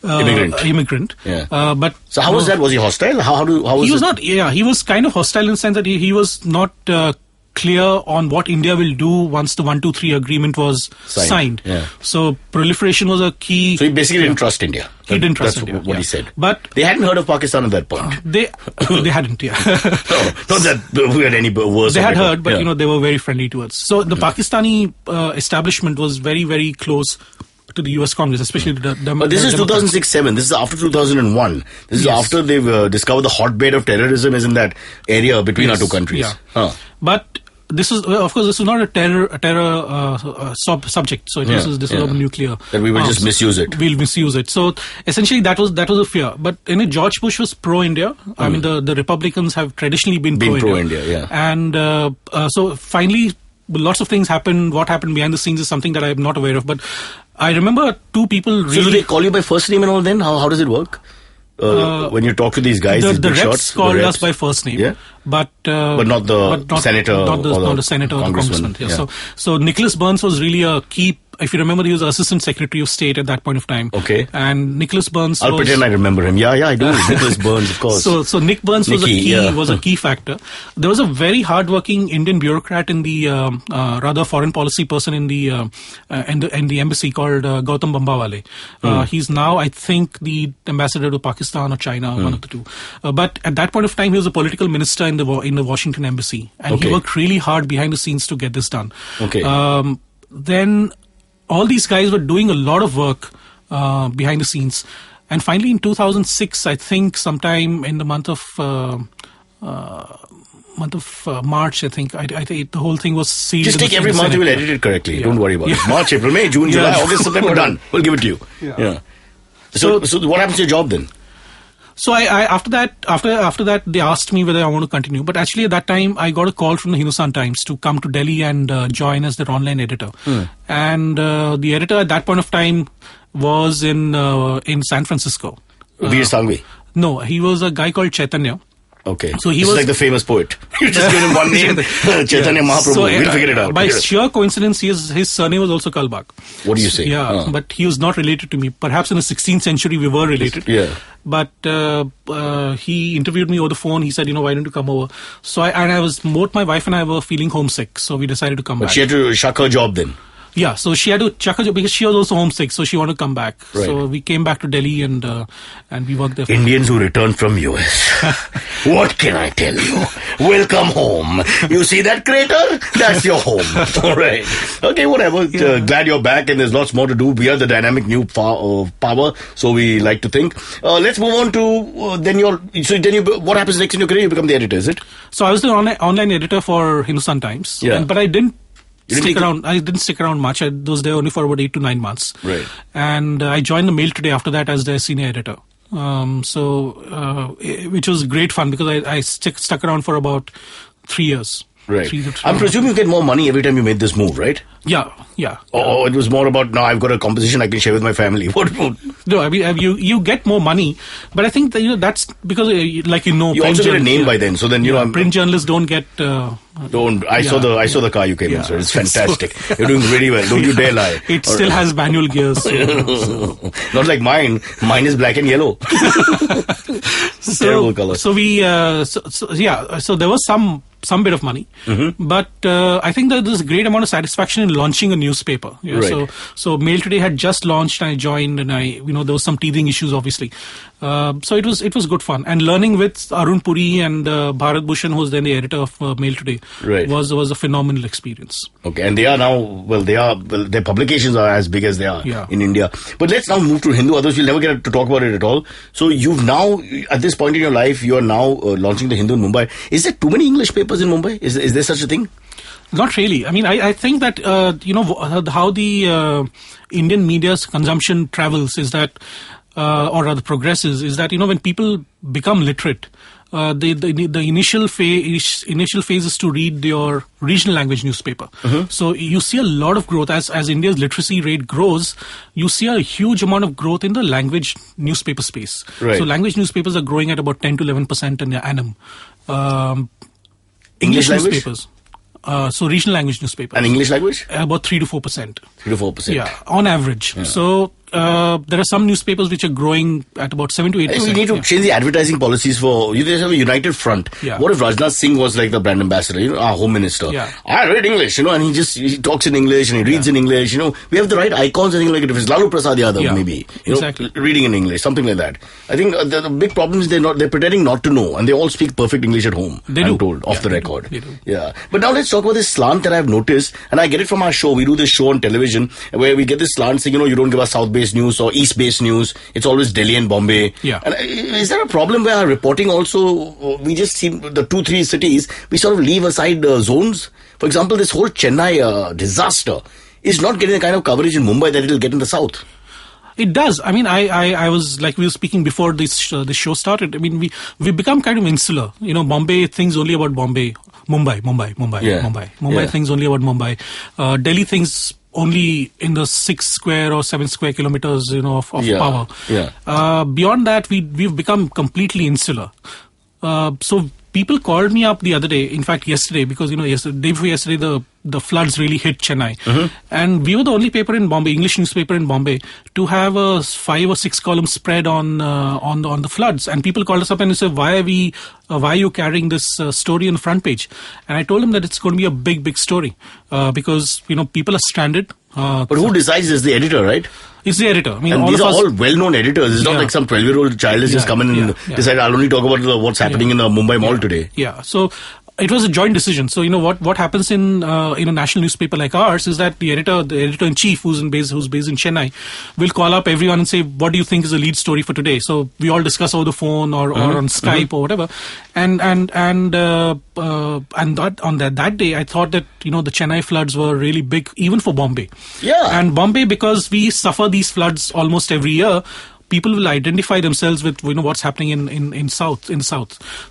immigrant. Yeah. But so how was that? Was he hostile? How was he was not. Yeah, he was kind of hostile in the sense that he was not clear on what India will do once the 123 agreement was signed. Yeah. So proliferation was a key. So he basically didn't trust India. He didn't trust India. That's what he said. But they hadn't heard of Pakistan at that point. They hadn't. Yeah. Not that we had any worse. They had heard, but they were very friendly to us. So the Pakistani establishment was very, very close to the US Congress, especially to the But this is 2006-7. This is after 2001. This is after they've discovered the hotbed of terrorism is in that area between our two countries. Yeah. Huh. But this is, of course, this is not a terror subject. So this is about nuclear. That we will just misuse it. We'll misuse it. So essentially, that was a fear. But George Bush was pro-India. I mean, the Republicans have traditionally been pro-India. Yeah. And so finally, lots of things happened. What happened behind the scenes is something that I'm not aware of. But I remember two people really. So do they call you by first name and all then? How does it work? When you talk to these guys, the reps called us by first name, but not the senator, not the senator or the congressman. Yeah. So Nicholas Burns was really a key. If you remember, he was Assistant Secretary of State at that point of time. Okay. And Nicholas Burns. I'll pretend I remember him. Yeah, I do. Nicholas Burns, of course. So Nick Burns was a key factor. There was a very hardworking Indian bureaucrat in the rather foreign policy person in the embassy called Gautam Bambawale. He's now, I think, the ambassador to Pakistan or China, one of the two. But at that point of time, he was a political minister in the Washington embassy, and he worked really hard behind the scenes to get this done. Okay. Then all these guys were doing a lot of work behind the scenes, and finally in 2006, I think sometime in the month of March, I think the whole thing was sealed. Just take every month, you will edit it correctly. Don't worry about it. March, April, May, June, July, August, September, done. We'll give it to you. Yeah. So what happens to your job then? So I after that they asked me whether I want to continue, but actually at that time I got a call from the Hindustan Times to come to Delhi and join as their online editor. And the editor at that point of time was in San Francisco. V.S. Sanghvi? No, he was a guy called Chaitanya. Okay. So he was like the famous poet. You just give him one name, Chaitanya Mahaprabhu. We'll figure it out. By sheer coincidence, his surname was also Kalbag. What do you say? Yeah, but he was not related to me. Perhaps in the 16th century we were related. Yeah. But he interviewed me over the phone. He said, why don't you come over? So both my wife and I were feeling homesick. So we decided to come back. But she had to shuck her job then? Yeah, so she had to chuck her job because she was also homesick, so she wanted to come back. Right. So we came back to Delhi and we worked there. Indians who returned from US. What can I tell you? Welcome home. You see that crater? That's your home. All right. Okay, whatever. Yeah. Glad you're back, and there's lots more to do. We are the dynamic new power, so we like to think. Let's move on to what happens next in your career? You become the editor, is it? So I was the online editor for Hindustan Times. Yeah. But I didn't stick around. I didn't stick around much. I was there only for about 8 to 9 months. Right. And I joined the Mail Today after that as their senior editor. Which was great fun because I stuck around for about 3 years. Right. I'm presuming you get more money every time you made this move, right? Yeah. Oh, it was more about now I've got a composition I can share with my family. No, I mean you get more money, but I think that, that's because you also get a name by then. So then print journalists don't get. I saw the car you came in, sir. It's fantastic. You're doing really well. Don't you dare lie. It still has manual gears. So. Not like mine. Mine is black and yellow. Terrible color. So so there was some bit of money, but I think that there's a great amount of satisfaction in launching a newspaper. Right. So Mail Today had just launched, and I joined, and there was some teething issues, obviously. So it was good fun, and learning with Arun Puri and Bharat Bhushan, who's then the editor of Mail Today, was a phenomenal experience. Okay, and they are now their publications are as big as they are in India. But let's now move to Hindu. Otherwise, we'll never get to talk about it at all. So you've now, at this point in your life, you are now launching the Hindu in Mumbai. Is there too many English papers in Mumbai? Is there such a thing? Not really. I mean, I think that, how the Indian media's consumption travels is that, or rather progresses, is that, when people become literate, the initial phase is to read your regional language newspaper. So you see a lot of growth as India's literacy rate grows. You see a huge amount of growth in the language newspaper space. Right. So language newspapers are growing at about 10 to 11% in annum. English newspapers. So regional language newspapers. And English language? About 3 to 4%. 3 to 4%. Yeah, on average. Yeah. So there are some newspapers which are growing at about 7 to 8%. We need to change the advertising policies for. You have a united front. Yeah. What if Rajnath Singh was like the brand ambassador, our home minister? Yeah. I read English, and he talks in English and he reads in English. We have the right icons. I think like if it's Lalu Prasad Yadav, maybe exactly. Reading in English, something like that. I think the big problem is they're pretending not to know, and they all speak perfect English at home. I'm told off the record. They do. Yeah. But now let's talk about this slant that I've noticed, and I get it from our show. We do this show on television where we get this slant saying, you don't give us South-based news or East-based news. It's always Delhi and Bombay. Yeah. And is there a problem where our reporting also, we just see the 2-3 cities, we sort of leave aside zones? For example, this whole Chennai disaster is not getting the kind of coverage in Mumbai that it'll get in the south. It does. I mean, I was, like we were speaking before this show started. I mean, we become kind of insular. Bombay thinks only about Bombay. Mumbai thinks only about Mumbai. Delhi thinks only in the 6 square or 7 square kilometers, of power. Yeah. Beyond that, we've become completely insular. So people called me up the other day, in fact yesterday, because day before yesterday the floods really hit Chennai, and we were the only paper in Bombay, English newspaper in Bombay, to have a 5 or 6 column spread on the floods. And people called us up and they said, why are you carrying this story on the front page? And I told them that it's going to be a big story because people are stranded. But who decides this? The editor, right? It's the editor. I mean, and these are all well-known editors. It's not like some 12-year-old child has just come in and decided, I'll only talk about what's happening in the Mumbai Mall today. Yeah. So it was a joint decision. So what happens in a national newspaper like ours is that the editor-in-chief, who's based in Chennai, will call up everyone and say, what do you think is the lead story for today? So we all discuss over the phone or on Skype or whatever. And that day, I thought that the Chennai floods were really big, even for Bombay. Yeah. And Bombay, because we suffer these floods almost every year, people will identify themselves with what's happening in South.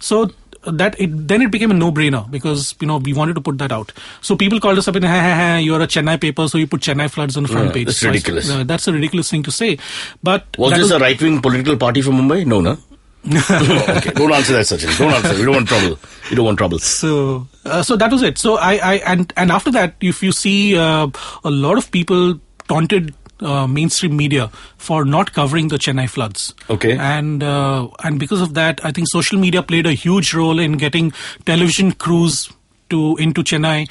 So then it became a no-brainer because we wanted to put that out. So people called us up and you're a Chennai paper, so you put Chennai floods on the front page. That's ridiculous. That's a ridiculous thing to say. But was this a right-wing political party from Mumbai? No. Okay. Don't answer that, Sachin. Don't answer. We don't want trouble. So that was it. So and after that, if you see a lot of people taunted mainstream media for not covering the Chennai floods. Okay. And because of that, I think social media played a huge role in getting television crews into Chennai.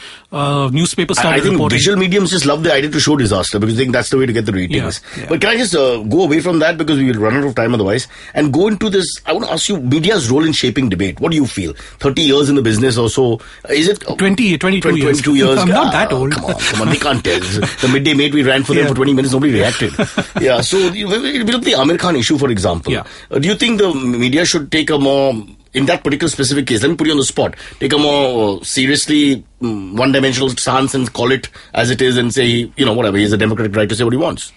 Newspapers started reporting. I think visual mediums just love the idea to show disaster because they think that's the way to get the ratings. Yeah. But can I just go away from that because we will run out of time otherwise and go into this? I want to ask you media's role in shaping debate. What do you feel? 30 years in the business or so? Is it 22 years? 22 years. I'm not that old. Come on. They can't tell. The midday mate, we ran for them for 20 minutes. Nobody reacted. Yeah. So we look at the Amir Khan issue, for example. Yeah. Do you think the media should take a more... In that particular specific case, let me put you on the spot. Take a more seriously one-dimensional stance and call it as it is and say, whatever, he has a democratic right to say what he wants.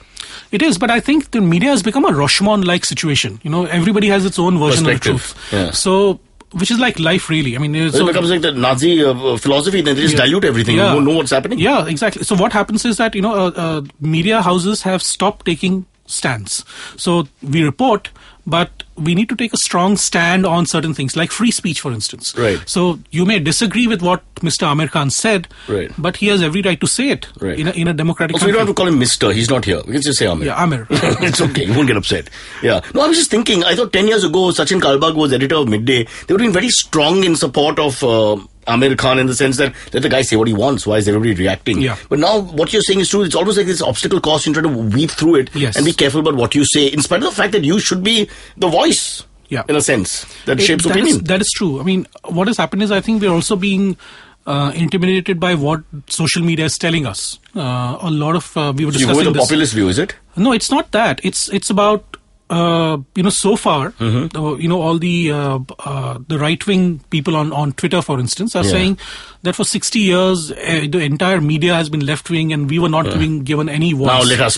It is, but I think the media has become a Rashomon-like situation. Everybody has its own version of the truth. Yeah. So, which is like life, really. I mean, it becomes like the Nazi philosophy. Then they just dilute everything. Yeah. You don't know what's happening. Yeah, exactly. So what happens is that, media houses have stopped taking stands. So we report, but we need to take a strong stand on certain things, like free speech, for instance. Right. So you may disagree with what Mr. Amir Khan said, right, but he has every right to say it in a democratic country. We don't have to call him Mr. He's not here. We can just say Amir. Yeah, Amir. It's okay. You won't get upset. Yeah. No, I was just thinking, I thought 10 years ago, Sachin Kalbag was editor of Midday. They would have been very strong in support of Amir Khan in the sense that let the guy say what he wants. Why is everybody reacting? Yeah. But now what you're saying is true. It's almost like this obstacle course. You try to weave through it and be careful about what you say, in spite of the fact that you should be the voice. Yeah. In a sense that shapes opinion. That is true. I mean, what has happened is I think we're also being intimidated by what social media is telling us. A lot of we were discussing. You go with the populist view, is it? No, it's not that. It's about so far, all the right-wing people on Twitter, for instance, are saying that for 60 years the entire media has been left-wing and we were not given any voice. Now let us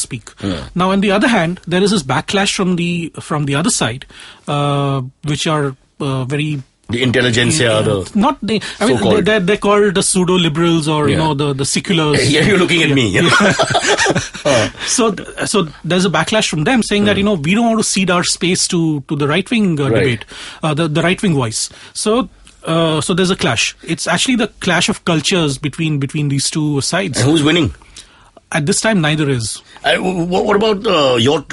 speak. Yeah. Now, on the other hand, there is this backlash from the other side, which are very... The intelligentsia, they're called the pseudo-liberals or the seculars. Yeah, you're looking at me. So there's a backlash from them saying that we don't want to cede our space to the right-wing debate, the right-wing voice. So there's a clash. It's actually the clash of cultures between these two sides. And who's winning? At this time, neither is. What about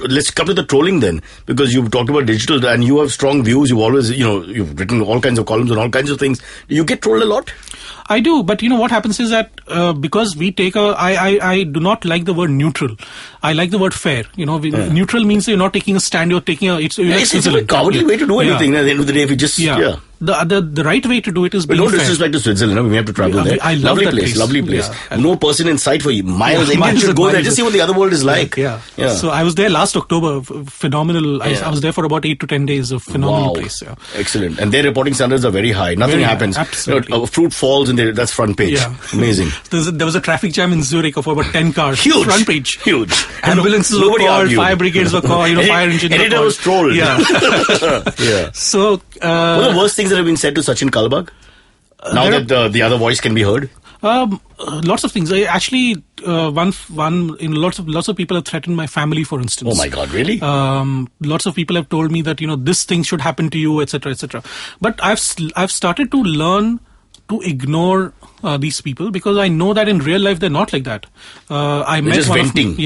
let's come to the trolling then, because you've talked about digital and you have strong views. You've always, you've written all kinds of columns on all kinds of things. Do you get trolled a lot? I do, but what happens is that because we take I do not like the word neutral. I like the word fair. Neutral means you're not taking a stand. You're taking it's a cowardly way to do anything. At the end of the day, if you just The right way to do it is being fair. But no disrespect to Switzerland. We have to travel there. I love lovely that place. Lovely place. Yeah. No person in sight for miles. Indians should go there. Just see what the other world is like. Yeah. So I was there last October. Phenomenal. I was there for about 8 to 10 days. A phenomenal place. Yeah. Excellent. And their reporting standards are very high. Nothing happens. Absolutely. A fruit falls and that's front page. Yeah. Amazing. There was a traffic jam in Zurich of about 10 cars. Huge. Front page. Huge. Ambulances were called. Fire brigades were called. Fire engine. Editor was trolled. Yeah. Yeah. So what are the worst things that have been said to Sachin Kalbag? Now that the other voice can be heard? Lots of things. Actually, lots of people have threatened my family, for instance. Oh my God, really? Lots of people have told me that this thing should happen to you, etc., etc. But I've started to learn to ignore these people, because I know that in real life they're not like that. They're just venting.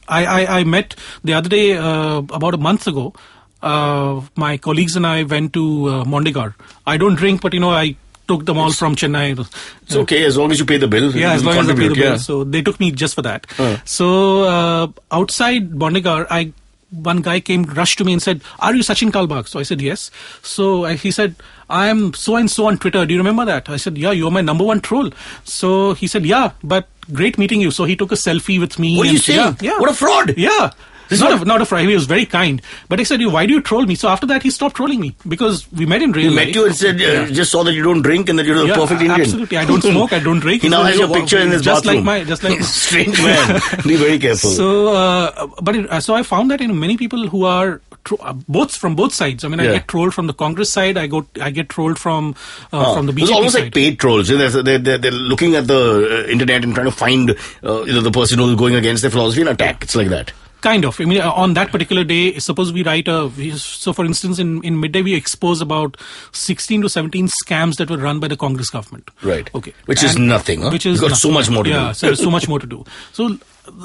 I met the other day, about a month ago. My colleagues and I went to Mondegar. I don't drink, but I took them all from Chennai. It's okay as long as you pay the bill. Yeah, as long as I pay the bill. So they took me just for that. So outside Mondegar, one guy rushed to me and said, "Are you Sachin Kalbag?" So I said, "Yes." So he said, "I am so and so on Twitter. Do you remember that?" I said, "Yeah, you're my number one troll." So he said, "Yeah, but great meeting you." So he took a selfie with me. What are you saying? Yeah. What a fraud! Yeah. Not a fraud. He was very kind. But I said, "Why do you troll me?" So after that, he stopped trolling me, because we met in real life. He met you and said, just saw that you don't drink and that you're the perfect Indian. Absolutely. I don't smoke. I don't drink. He now has your picture in his bathroom. Just like strange man. Be very careful. So, so I found that many people who are from both sides. I mean, I get trolled from the Congress side. I get trolled from the BJP side. It's almost like paid trolls. They're looking at the internet and trying to find the person who's going against their philosophy and attack. It's like that. Kind of. I mean, on that particular day, suppose we write so for instance, in midday, we expose about 16 to 17 scams that were run by the Congress government. Right. Okay. Which is nothing, huh? Which is You've got so much more to do. Yeah, so there's so much more to do. So,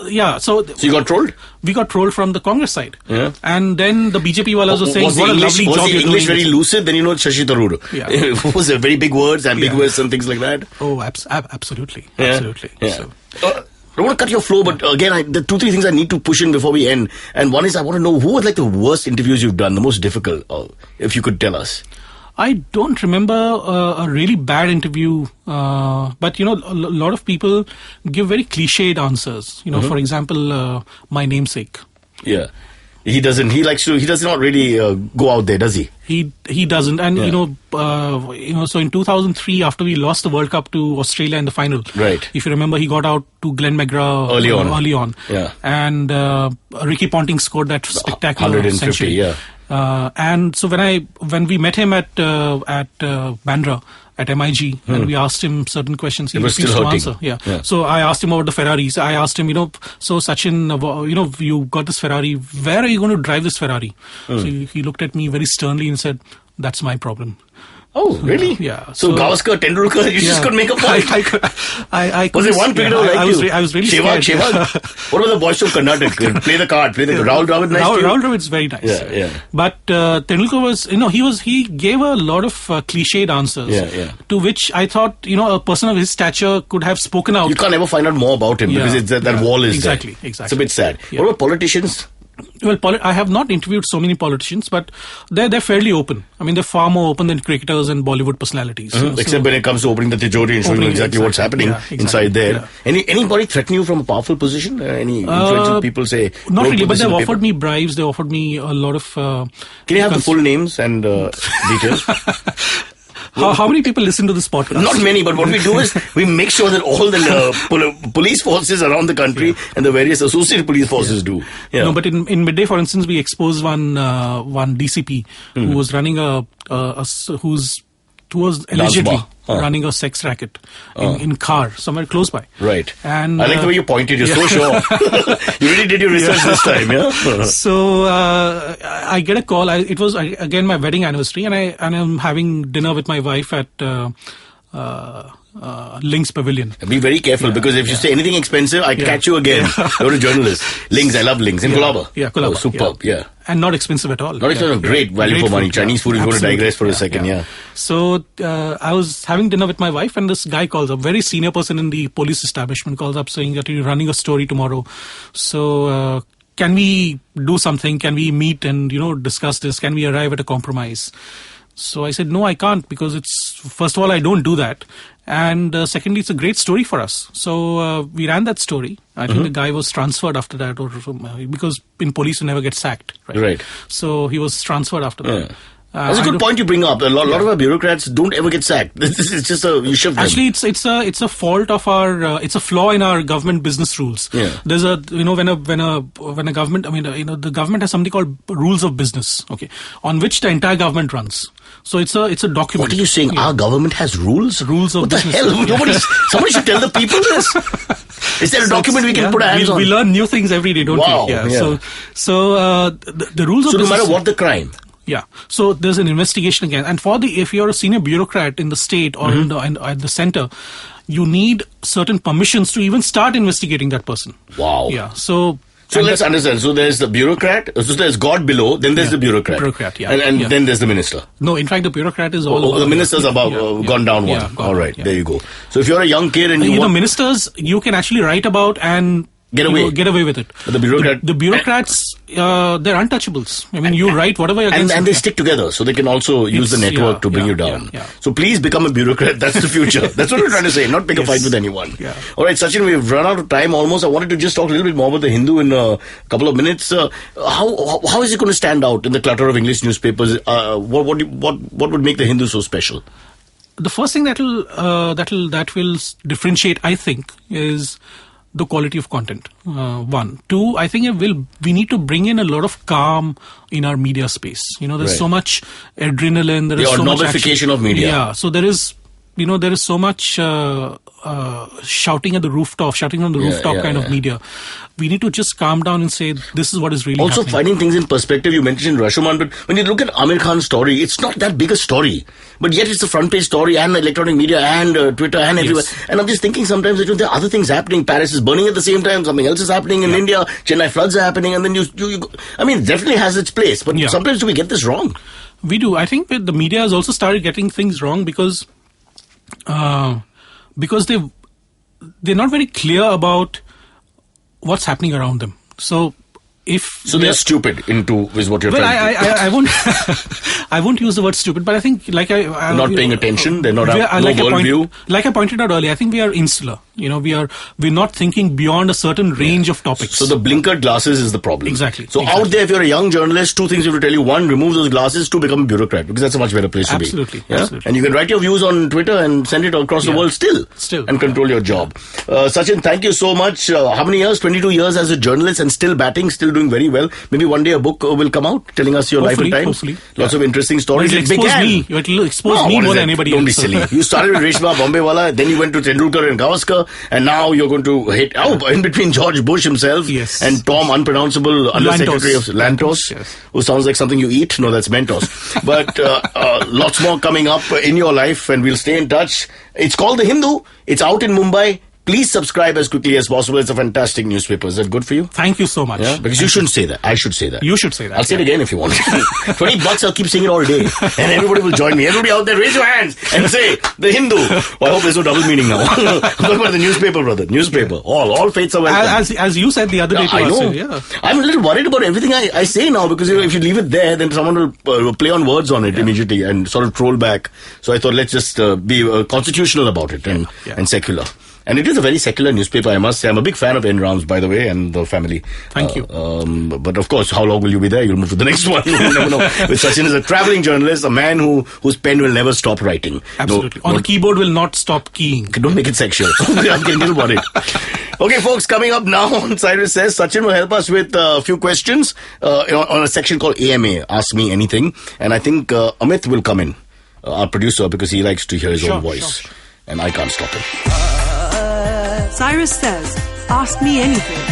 yeah. So you got trolled? We got trolled from the Congress side. Yeah. And then the BJP walas were saying, what a lovely job you're doing. Was the English very lucid? Then Shashi Tharoor. Yeah. Was there very big words, ambiguous and things like that? Oh, absolutely. Yeah. Absolutely. Yeah. I don't want to cut your flow, but again, the 2-3 things I need to push in before we end. And one is, I want to know who was like the worst interviews you've done, the most difficult, if you could tell us. I don't remember a really bad interview, but a lot of people give very cliched answers. For example, my namesake. Yeah. He does not really go out there, does he? He doesn't. And, so in 2003, after we lost the World Cup to Australia in the final. Right. If you remember, he got out to Glenn McGrath early on. Yeah. And Ricky Ponting scored that spectacular 150, century. Yeah. And so when we met him at Bandra, at MIG, and we asked him certain questions, he refused to answer. Yeah. So I asked him about the Ferraris. I asked him, so Sachin, you got this Ferrari. Where are you going to drive this Ferrari? So he looked at me very sternly and said, "That's my problem." Oh, really? Yeah. So Gavaskar, Tendulkar, you just couldn't make a point. I was there one cricketer like you? I was really scared. Shehwag. What about the boys from Karnataka? Play the card. Rahul Dravid, nice. Rahul Dravid's very nice. Yeah. But Tendulkar was, he gave a lot of cliched answers. Yeah. To which I thought, a person of his stature could have spoken out. You can't ever find out more about him because that wall is there. Exactly. It's a bit sad. Yeah. What about politicians? Well, I have not interviewed so many politicians, but they're fairly open. I mean, they're far more open than cricketers and Bollywood personalities. Except when it comes to opening the Tijori and showing exactly what's happening inside there. Yeah. Anybody threaten you from a powerful position? Any influential people say? Not really, but they've offered me bribes. They offered me a lot of... Can you have the full names and details? How many people listen to this podcast? Not many, but what we do is we make sure that all the police forces around the country and the various associated police forces do. Yeah. No, but in midday, for instance, we exposed one DCP who was running who was allegedly running a sex racket in car somewhere close by. Right. And I like the way you pointed. You're so sure. You really did your research this time, yeah? So I get a call. It was again my wedding anniversary, and I'm having dinner with my wife at Links Pavilion. Be very careful because if you say anything expensive, I catch you again. You're a journalist. Links, I love Links. In Colaba. Yeah, Colaba. Oh, superb, yeah. And not expensive at all. Not expensive, great value for money. Chinese food is going to digress for a second, yeah. So I was having dinner with my wife and this guy calls up, very senior person in the police establishment calls up saying that you're running a story tomorrow. So can we do something? Can we meet and, discuss this? Can we arrive at a compromise? So I said, no, I can't because first of all, I don't do that. And secondly, it's a great story for us. So we ran that story. I think the guy was transferred after that because in police you never get sacked. Right. So he was transferred after that. That's a good point you bring up. A lot of our bureaucrats don't ever get sacked. It's just you shift them. Actually, it's a fault of our. It's a flaw in our government business rules. Yeah. There's when a government. The government has something called rules of business. Okay, on which the entire government runs. So it's a document. What are you saying? Yeah. Our government has rules? Rules of business. What the hell? Somebody should tell the people this. Is there a document we can put our hands on? We learn new things every day, don't we? Yeah. So the rules of business. So no matter what the crime. Yeah. So there's an investigation again. And if you're a senior bureaucrat in the state or at the center, you need certain permissions to even start investigating that person. Wow. Yeah. So let's understand. So there's the bureaucrat. So there's God below. Then there's the bureaucrat. And then there's the minister. No, in fact, the bureaucrat is all the ministers above, gone down one. All right. There you go. So if you're a young kid and you ministers, you can actually write about and get away with it. But the bureaucrats, they're untouchables. I mean, you write whatever you're against. And they stick together, so they can also use the network to bring you down. Yeah. So please become a bureaucrat. That's the future. That's what we're trying to say. Not pick a fight with anyone. Yeah. All right, Sachin, we've run out of time almost. I wanted to just talk a little bit more about the Hindu in a couple of minutes. How is it going to stand out in the clutter of English newspapers? What would make the Hindu so special? The first thing that will differentiate, I think, is the quality of content. One. Two, I think we need to bring in a lot of calm in our media space. There's so much adrenaline. There is so much notification of media. Yeah. So there is so much shouting on the rooftop kind of media. We need to just calm down and say, this is what is really also happening. Finding things in perspective. You mentioned Rashomon, but when you look at Amir Khan's story, it's not that big a story. But yet it's the front page story and electronic media and Twitter and everywhere. And I'm just thinking sometimes there are other things happening. Paris is burning at the same time. Something else is happening in India. Chennai floods are happening. And then you I mean, it definitely has its place. But sometimes do we get this wrong? We do. I think the media has also started getting things wrong because they're not very clear about what's happening around them. So they're stupid is what you're trying to I won't I won't use the word stupid, but I think not paying attention. They're not worldview. Like I pointed out earlier, I think we are insular. We're not thinking beyond a certain range of topics. So the blinkered glasses is the problem. Exactly. So out there, if you're a young journalist, two things you have to tell you: one, remove those glasses; two, become a bureaucrat, because that's a much better place to be. Absolutely. And you can write your views on Twitter and send it across the world still and control your job. Sachin, thank you so much. How many years? 22 years as a journalist and still batting, still doing very well. Maybe one day a book will come out telling us your life and times. Lots of interesting stories. It will expose me more than anybody else. Don't be silly. You started with Reshma Bombay-wala, then you went to Tendulkar and Gavaskar, and now you're going to hit in between George Bush himself and Tom Unpronounceable Undersecretary of Lantos, who sounds like something you eat. No, that's Mentos. But lots more coming up in your life, and we'll stay in touch. It's called The Hindu. It's out in Mumbai. Please subscribe as quickly as possible. It's a fantastic newspaper. Is that good for you? Thank you so much. Yeah? Because you shouldn't say that. I should say that. You should say that. I'll say it again if you want. $20, I'll keep saying it all day. And everybody will join me. Everybody out there, raise your hands and say, The Hindu. Well, I hope there's no double meaning now. I'm talking about the newspaper, brother. Newspaper. All faiths are welcome. As you said the other day to us. I know. I'm a little worried about everything I say now, because if you leave it there, then someone will play on words on it immediately and sort of troll back. So I thought, let's just be constitutional about it and secular. And it is a very secular newspaper, I must say. I'm a big fan of N. Rams, by the way, and the family. Thank you. But of course, how long will you be there? You'll move to the next one. You never know. But Sachin is a traveling journalist, a man whose pen will never stop writing. Absolutely. On the keyboard will not stop keying. Don't make it sexual. I'm getting a little worried. Okay, folks, coming up now on Cyrus Says, Sachin will help us with a few questions on a section called AMA, Ask Me Anything. And I think Amit will come in, our producer, because he likes to hear his own voice. Sure. And I can't stop him. Cyrus Says, Ask Me Anything.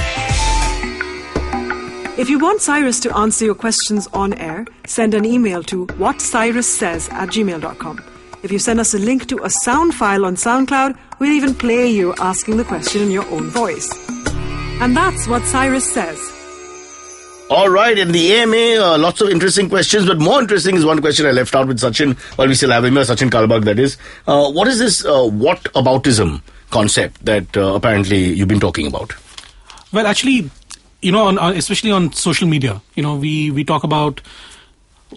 If you want Cyrus to answer your questions on air, send an email to whatcyrussays@gmail.com. If you send us a link to a sound file on SoundCloud, we'll even play you asking the question in your own voice. And that's what Cyrus says. All right, in the AMA, lots of interesting questions, but more interesting is one question I left out with Sachin, while we still have him, Sachin Kalbag, that is. What is this whataboutism concept that apparently you've been talking about? Well, actually, especially on social media, we talk about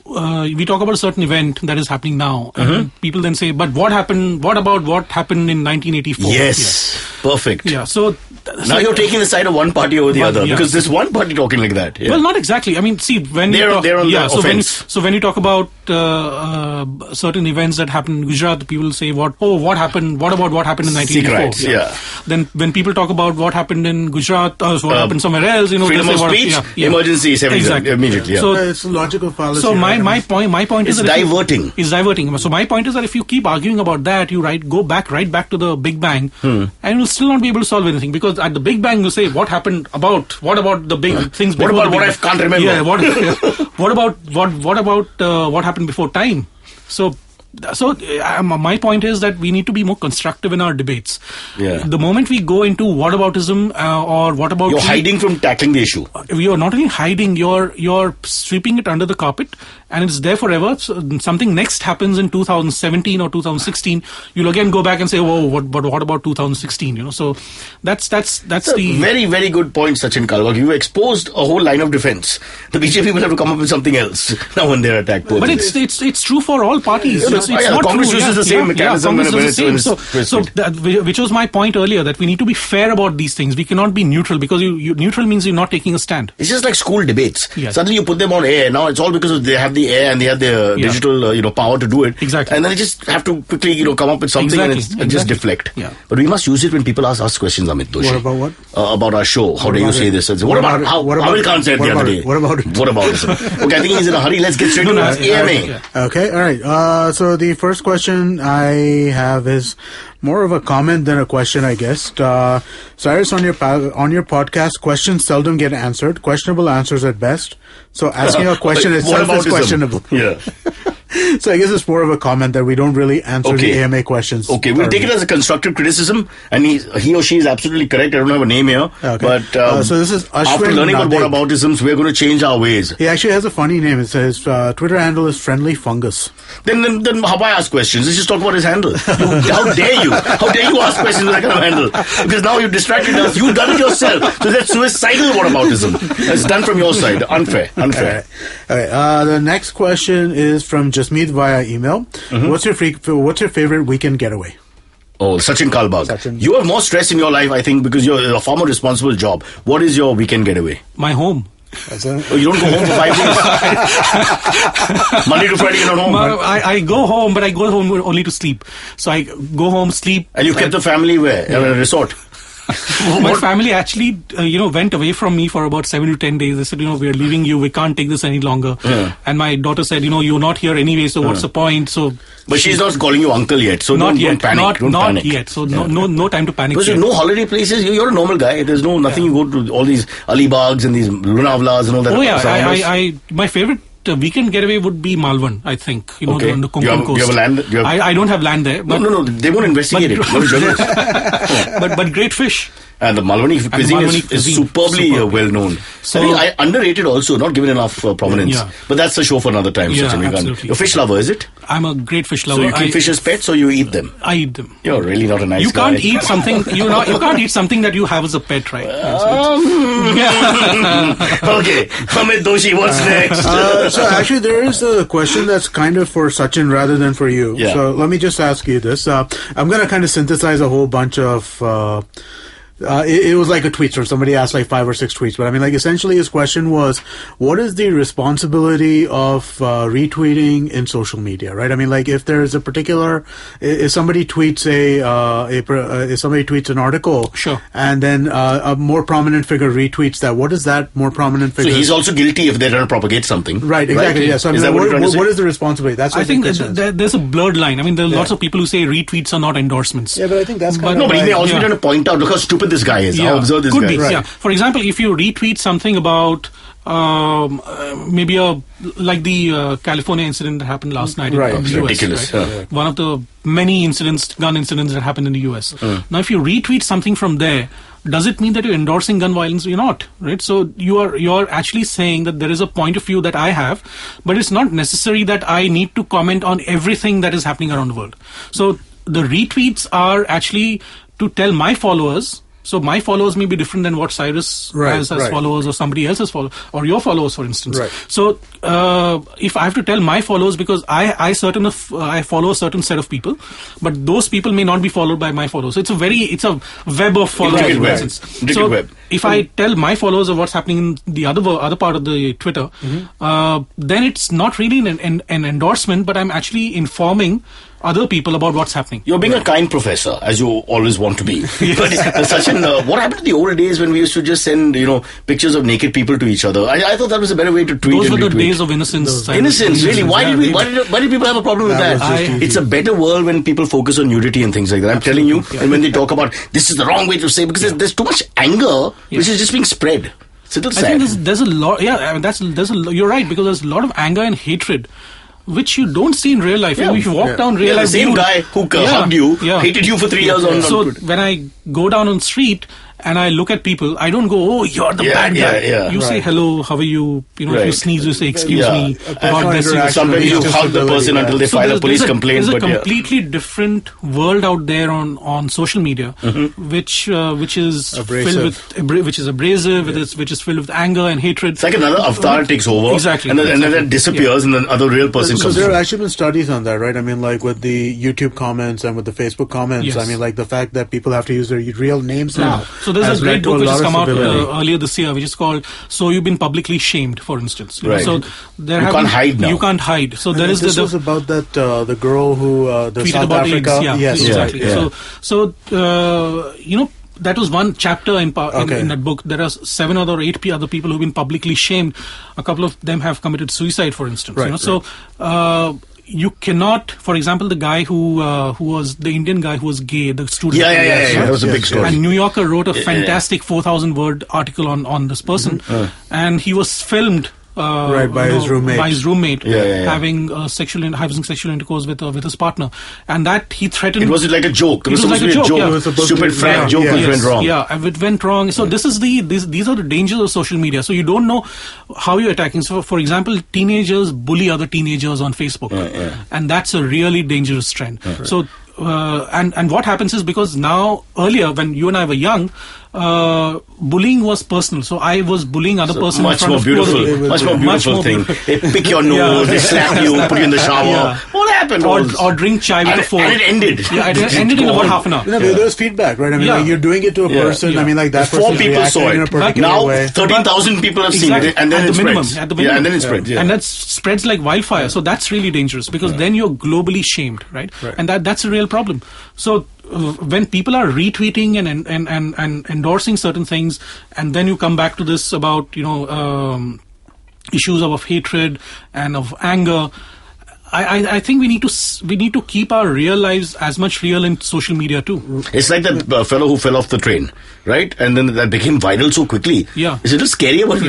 a certain event that is happening now, and people then say, "But what happened? What about what happened in 1984?" Yes, perfect. Yeah. So now you're taking the side of one party over the other, because there's one party talking like that. Yeah. Well, not exactly. I mean, see, when they're on the offense. So when you talk about certain events that happened in Gujarat, people say, "What happened? What about what happened in 1984?" Yeah. Then when people talk about what happened in Gujarat, what happened somewhere else, freedom of speech, emergency, exactly. Immediately. Yeah. So it's a logical fallacy. So my point is it's diverting. It's diverting. So my point is that if you keep arguing about that, you go right back to the Big Bang, and you'll still not be able to solve anything, because at the Big Bang you say what happened about what about the big things. What about what I can't remember? Yeah. What about what happened before time? So my point is that we need to be more constructive in our debates. Yeah. The moment we go into whataboutism or what about you're hiding from tackling the issue. You are not only hiding, you're sweeping it under the carpet, and it's there forever. So something next happens in 2017 or 2016, you'll again go back and say, "Oh, what about 2016?" So that's the very, very good point, Sachin Kalbag. You exposed a whole line of defense. The BJP will have to come up with something else now when they're attacked. But it's true for all parties. It's not Congress uses the same mechanism. Which was my point earlier, that we need to be fair about these things. We cannot be neutral, because you neutral means you're not taking a stand. It's just like school debates. Yes. Suddenly you put them on air. Now it's all because they have the air and they have the digital power to do it. Exactly. And then they just have to quickly come up with something and just deflect. Yeah. But we must use it when people ask us questions, Amit Doshi. What about what? About our show. How do you say this? What about Amir Khan said the other day? What about it? What about it? Okay, I think he's in a hurry. Let's get straight to AMA. Okay, all right. So the first question I have is more of a comment than a question, I guess. Cyrus, on your podcast, questions seldom get answered. Questionable answers at best. So asking a question itself is questionable. Yeah. So I guess it's more of a comment that we don't really answer the AMA questions. Okay, we'll take it as a constructive criticism, and he or she is absolutely correct. I don't have a name here. Okay. But so this is Ashwin after learning about whataboutisms, we're going to change our ways. He actually has a funny name. It says Twitter handle is Friendly Fungus. Then how I ask questions? Let's just talk about his handle. How dare you? How dare you ask questions with that kind of handle? Because now you've distracted us. You've done it yourself. So that's suicidal whataboutism. It's done from your side. Unfair. All right. The next question is from Jasmeet via email. Mm-hmm. What's your favorite weekend getaway? Oh, Sachin Kalbag. You have more stress in your life, I think, because you're a far more responsible job. What is your weekend getaway? My home. Oh, you don't go home for 5 days? Monday to Friday, you're not home? I go home, but I go home only to sleep. So I go home, sleep. And you kept the family where? In a resort? My family actually, went away from me for about 7 to 10 days. They said, we are leaving you. We can't take this any longer. Yeah. And my daughter said, you're not here anyway, so what's the point? So, but she's not calling you uncle yet, so don't panic. Don't panic. Yet. So no time to panic. Because there's no holiday places. You're a normal guy. There's nothing. You go to all these Alibags and these Lunavlas and all that. Oh yeah, my favorite weekend getaway would be Malvan, I think. The Konkan coast. You have a land? I don't have land there. But no. They won't investigate it. But great fish. And the Malwani cuisine is superbly well known. So I underrated also, not given enough prominence. Yeah. But that's a show for another time. Yeah, absolutely. You're a fish lover, is it? I'm a great fish lover. So you keep fish as pets or you eat them? I eat them. You're really not a nice guy. You can't eat something. You can't eat something that you have as a pet, right? Okay, Amit Doshi, what's next? So actually, there is a question that's kind of for Sachin rather than for you. Yeah. So let me just ask you this. I'm going to kind of synthesize a whole bunch of. It was like a tweet, so somebody asked like 5 or 6 tweets, but I mean, like, essentially his question was, what is the responsibility of retweeting in social media, right? I mean, like, if there's a particular, if somebody tweets if somebody tweets an article, sure, and then a more prominent figure retweets that, what is that more prominent figure? So he's also guilty if they're trying to propagate something. Right, exactly, right? Yeah. So I mean, what is the responsibility? That's what I think there's a blurred line. I mean, there are lots of people who say retweets are not endorsements. Yeah, but I think that's kind of... No, but he may also be trying to point out, look how stupid absurd this guy is. How absurd this could guy be. is. Yeah. For example, if you retweet something about maybe like the California incident that happened last night in the US. Ridiculous. Right? Yeah. One of the many gun incidents that happened in the US. Now, if you retweet something from there, does it mean that you're endorsing gun violence? You're not, right? So you're actually saying that there is a point of view that I have, but it's not necessary that I need to comment on everything that is happening around the world. So the retweets are actually to tell my followers. So my followers may be different than what Cyrus has as followers, or somebody else's followers, or your followers, for instance. Right. So if I have to tell my followers, because I follow a certain set of people, but those people may not be followed by my followers. So it's a web of followers. If I tell my followers of what's happening in the other part of the Twitter, then it's not really an endorsement, but I'm actually informing other people about what's happening. You're being a kind professor, as you always want to be. But Sachin, what happened to the old days when we used to just send, pictures of naked people to each other? I thought that was a better way to tweet. Those were the days of innocence. Innocence, really? Why did people have a problem with that? It's a better world when people focus on nudity and things like that. I'm telling you, and when they talk about this is the wrong way to say, because there's too much anger which is just being spread. It's a little sad. I think there's a lot. Yeah, you're right, because there's a lot of anger and hatred which you don't see in real life. If you walk down real life, the same guy who hugged you, hated you for 3 years on Twitter. When I go down on the street and I look at people, I don't go, oh, you're the bad guy. You say, hello, how are you? If you sneeze, you say, excuse me. Sometimes you hug the person until they file a police complaint. There's a completely different world out there on social media, which is abrasive. filled with, which is abrasive, which is filled with anger and hatred. It's like another avatar takes over. Exactly. And then it disappears and then other real person comes there in. have actually been studies on that, right? I mean, like with the YouTube comments and with the Facebook comments, Yes. I mean, like the fact that people have to use their real names now. So there's a great book which has come out earlier this year, which is called "So You've Been Publicly Shamed," for instance. Right. So you can't hide now. You can't hide. So there is this was about that the girl who the tweeted South about Africa. AIDS. Yes, exactly. Yeah. So that was one chapter in that book. There are 7 or 8 other people who've been publicly shamed. A couple of them have committed suicide, for instance. Right, So you cannot, for example, the guy who was the Indian guy who was gay, the student. Yeah. That was a big story. And New Yorker wrote a fantastic 4,000-word article on this person, and he was filmed. by his roommate. By his roommate, having sexual intercourse with his partner, and that he threatened. It was like a joke. It was like a joke. It was supposed Stupid frank joke which went wrong. Yeah, it went wrong. So these are the dangers of social media. So you don't know how you're attacking. So, for example, teenagers bully other teenagers on Facebook, and that's a really dangerous trend. So. And what happens is, because now earlier when you and I were young, bullying was personal. So I was bullying other person. Much more beautiful thing. They pick your nose, they slap you, put you in the shower. Yeah. What happened? Or drink chai with a fork. And it ended. Yeah, it ended in about half an hour. There was feedback, right? I mean, like you're doing it to a person. I mean, like that 4 person people saw in a it. particular Now way. 13,000 people have seen it, and then it spreads. At the minimum. And then it spreads. And that spreads like wildfire. So that's really dangerous, because then you're globally shamed, right? And that's a real problem. So when people are retweeting and endorsing certain things, and then you come back to this about issues of hatred and of anger, I think we need to keep our real lives as much real in social media too. It's like that fellow who fell off the train, right? And then that became viral so quickly. Yeah. It's a little scary about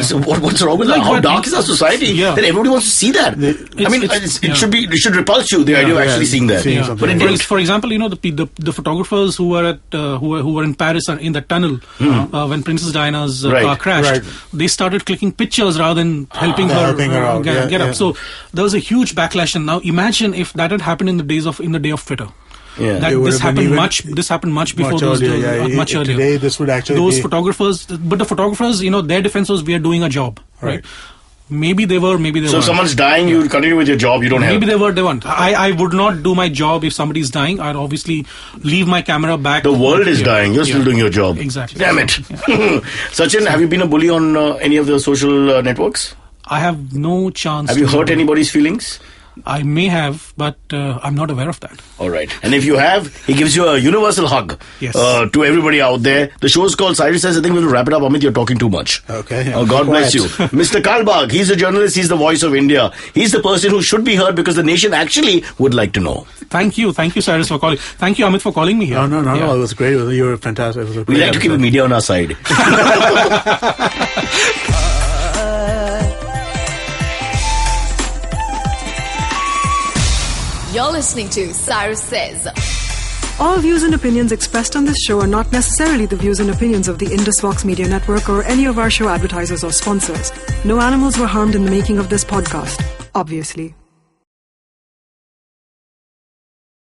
what's wrong with that. How dark is our society that everybody wants to see that? It should repulse you, the idea of actually seeing that. But for example, the photographers who were who were in Paris in the tunnel when Princess Diana's car crashed, they started clicking pictures rather than helping her get up. So there was a huge backlash. And now imagine if that had happened in the day of Twitter. Yeah. This happened much before much earlier. Today, this would actually those photographers, but the photographers, their defense was, we are doing a job, right? Maybe they were, maybe they weren't. So if someone's dying, you continue with your job, you don't have. Maybe they weren't. I would not do my job if somebody's dying. I'd obviously leave my camera back. The world is dying. You're still doing your job. Exactly. Damn it. Sachin, have you been a bully on any of the social networks? I have no chance. Have you hurt anybody's feelings? I may have, but I'm not aware of that. All right. And if you have, he gives you a universal hug. Yes. To everybody out there. The show is called Cyrus Says. I think we'll wrap it up. Amit, you're talking too much. Okay. God bless you. Mr. Kalbag, he's a journalist. He's the voice of India. He's the person who should be heard because the nation actually would like to know. Thank you, Cyrus, for calling. Thank you, Amit, for calling me here. No. It was great. You were fantastic. It was a great We like to keep the media on our side. You're listening to Cyrus Says. All views and opinions expressed on this show are not necessarily the views and opinions of the Indus Vox Media Network or any of our show advertisers or sponsors. No animals were harmed in the making of this podcast, obviously.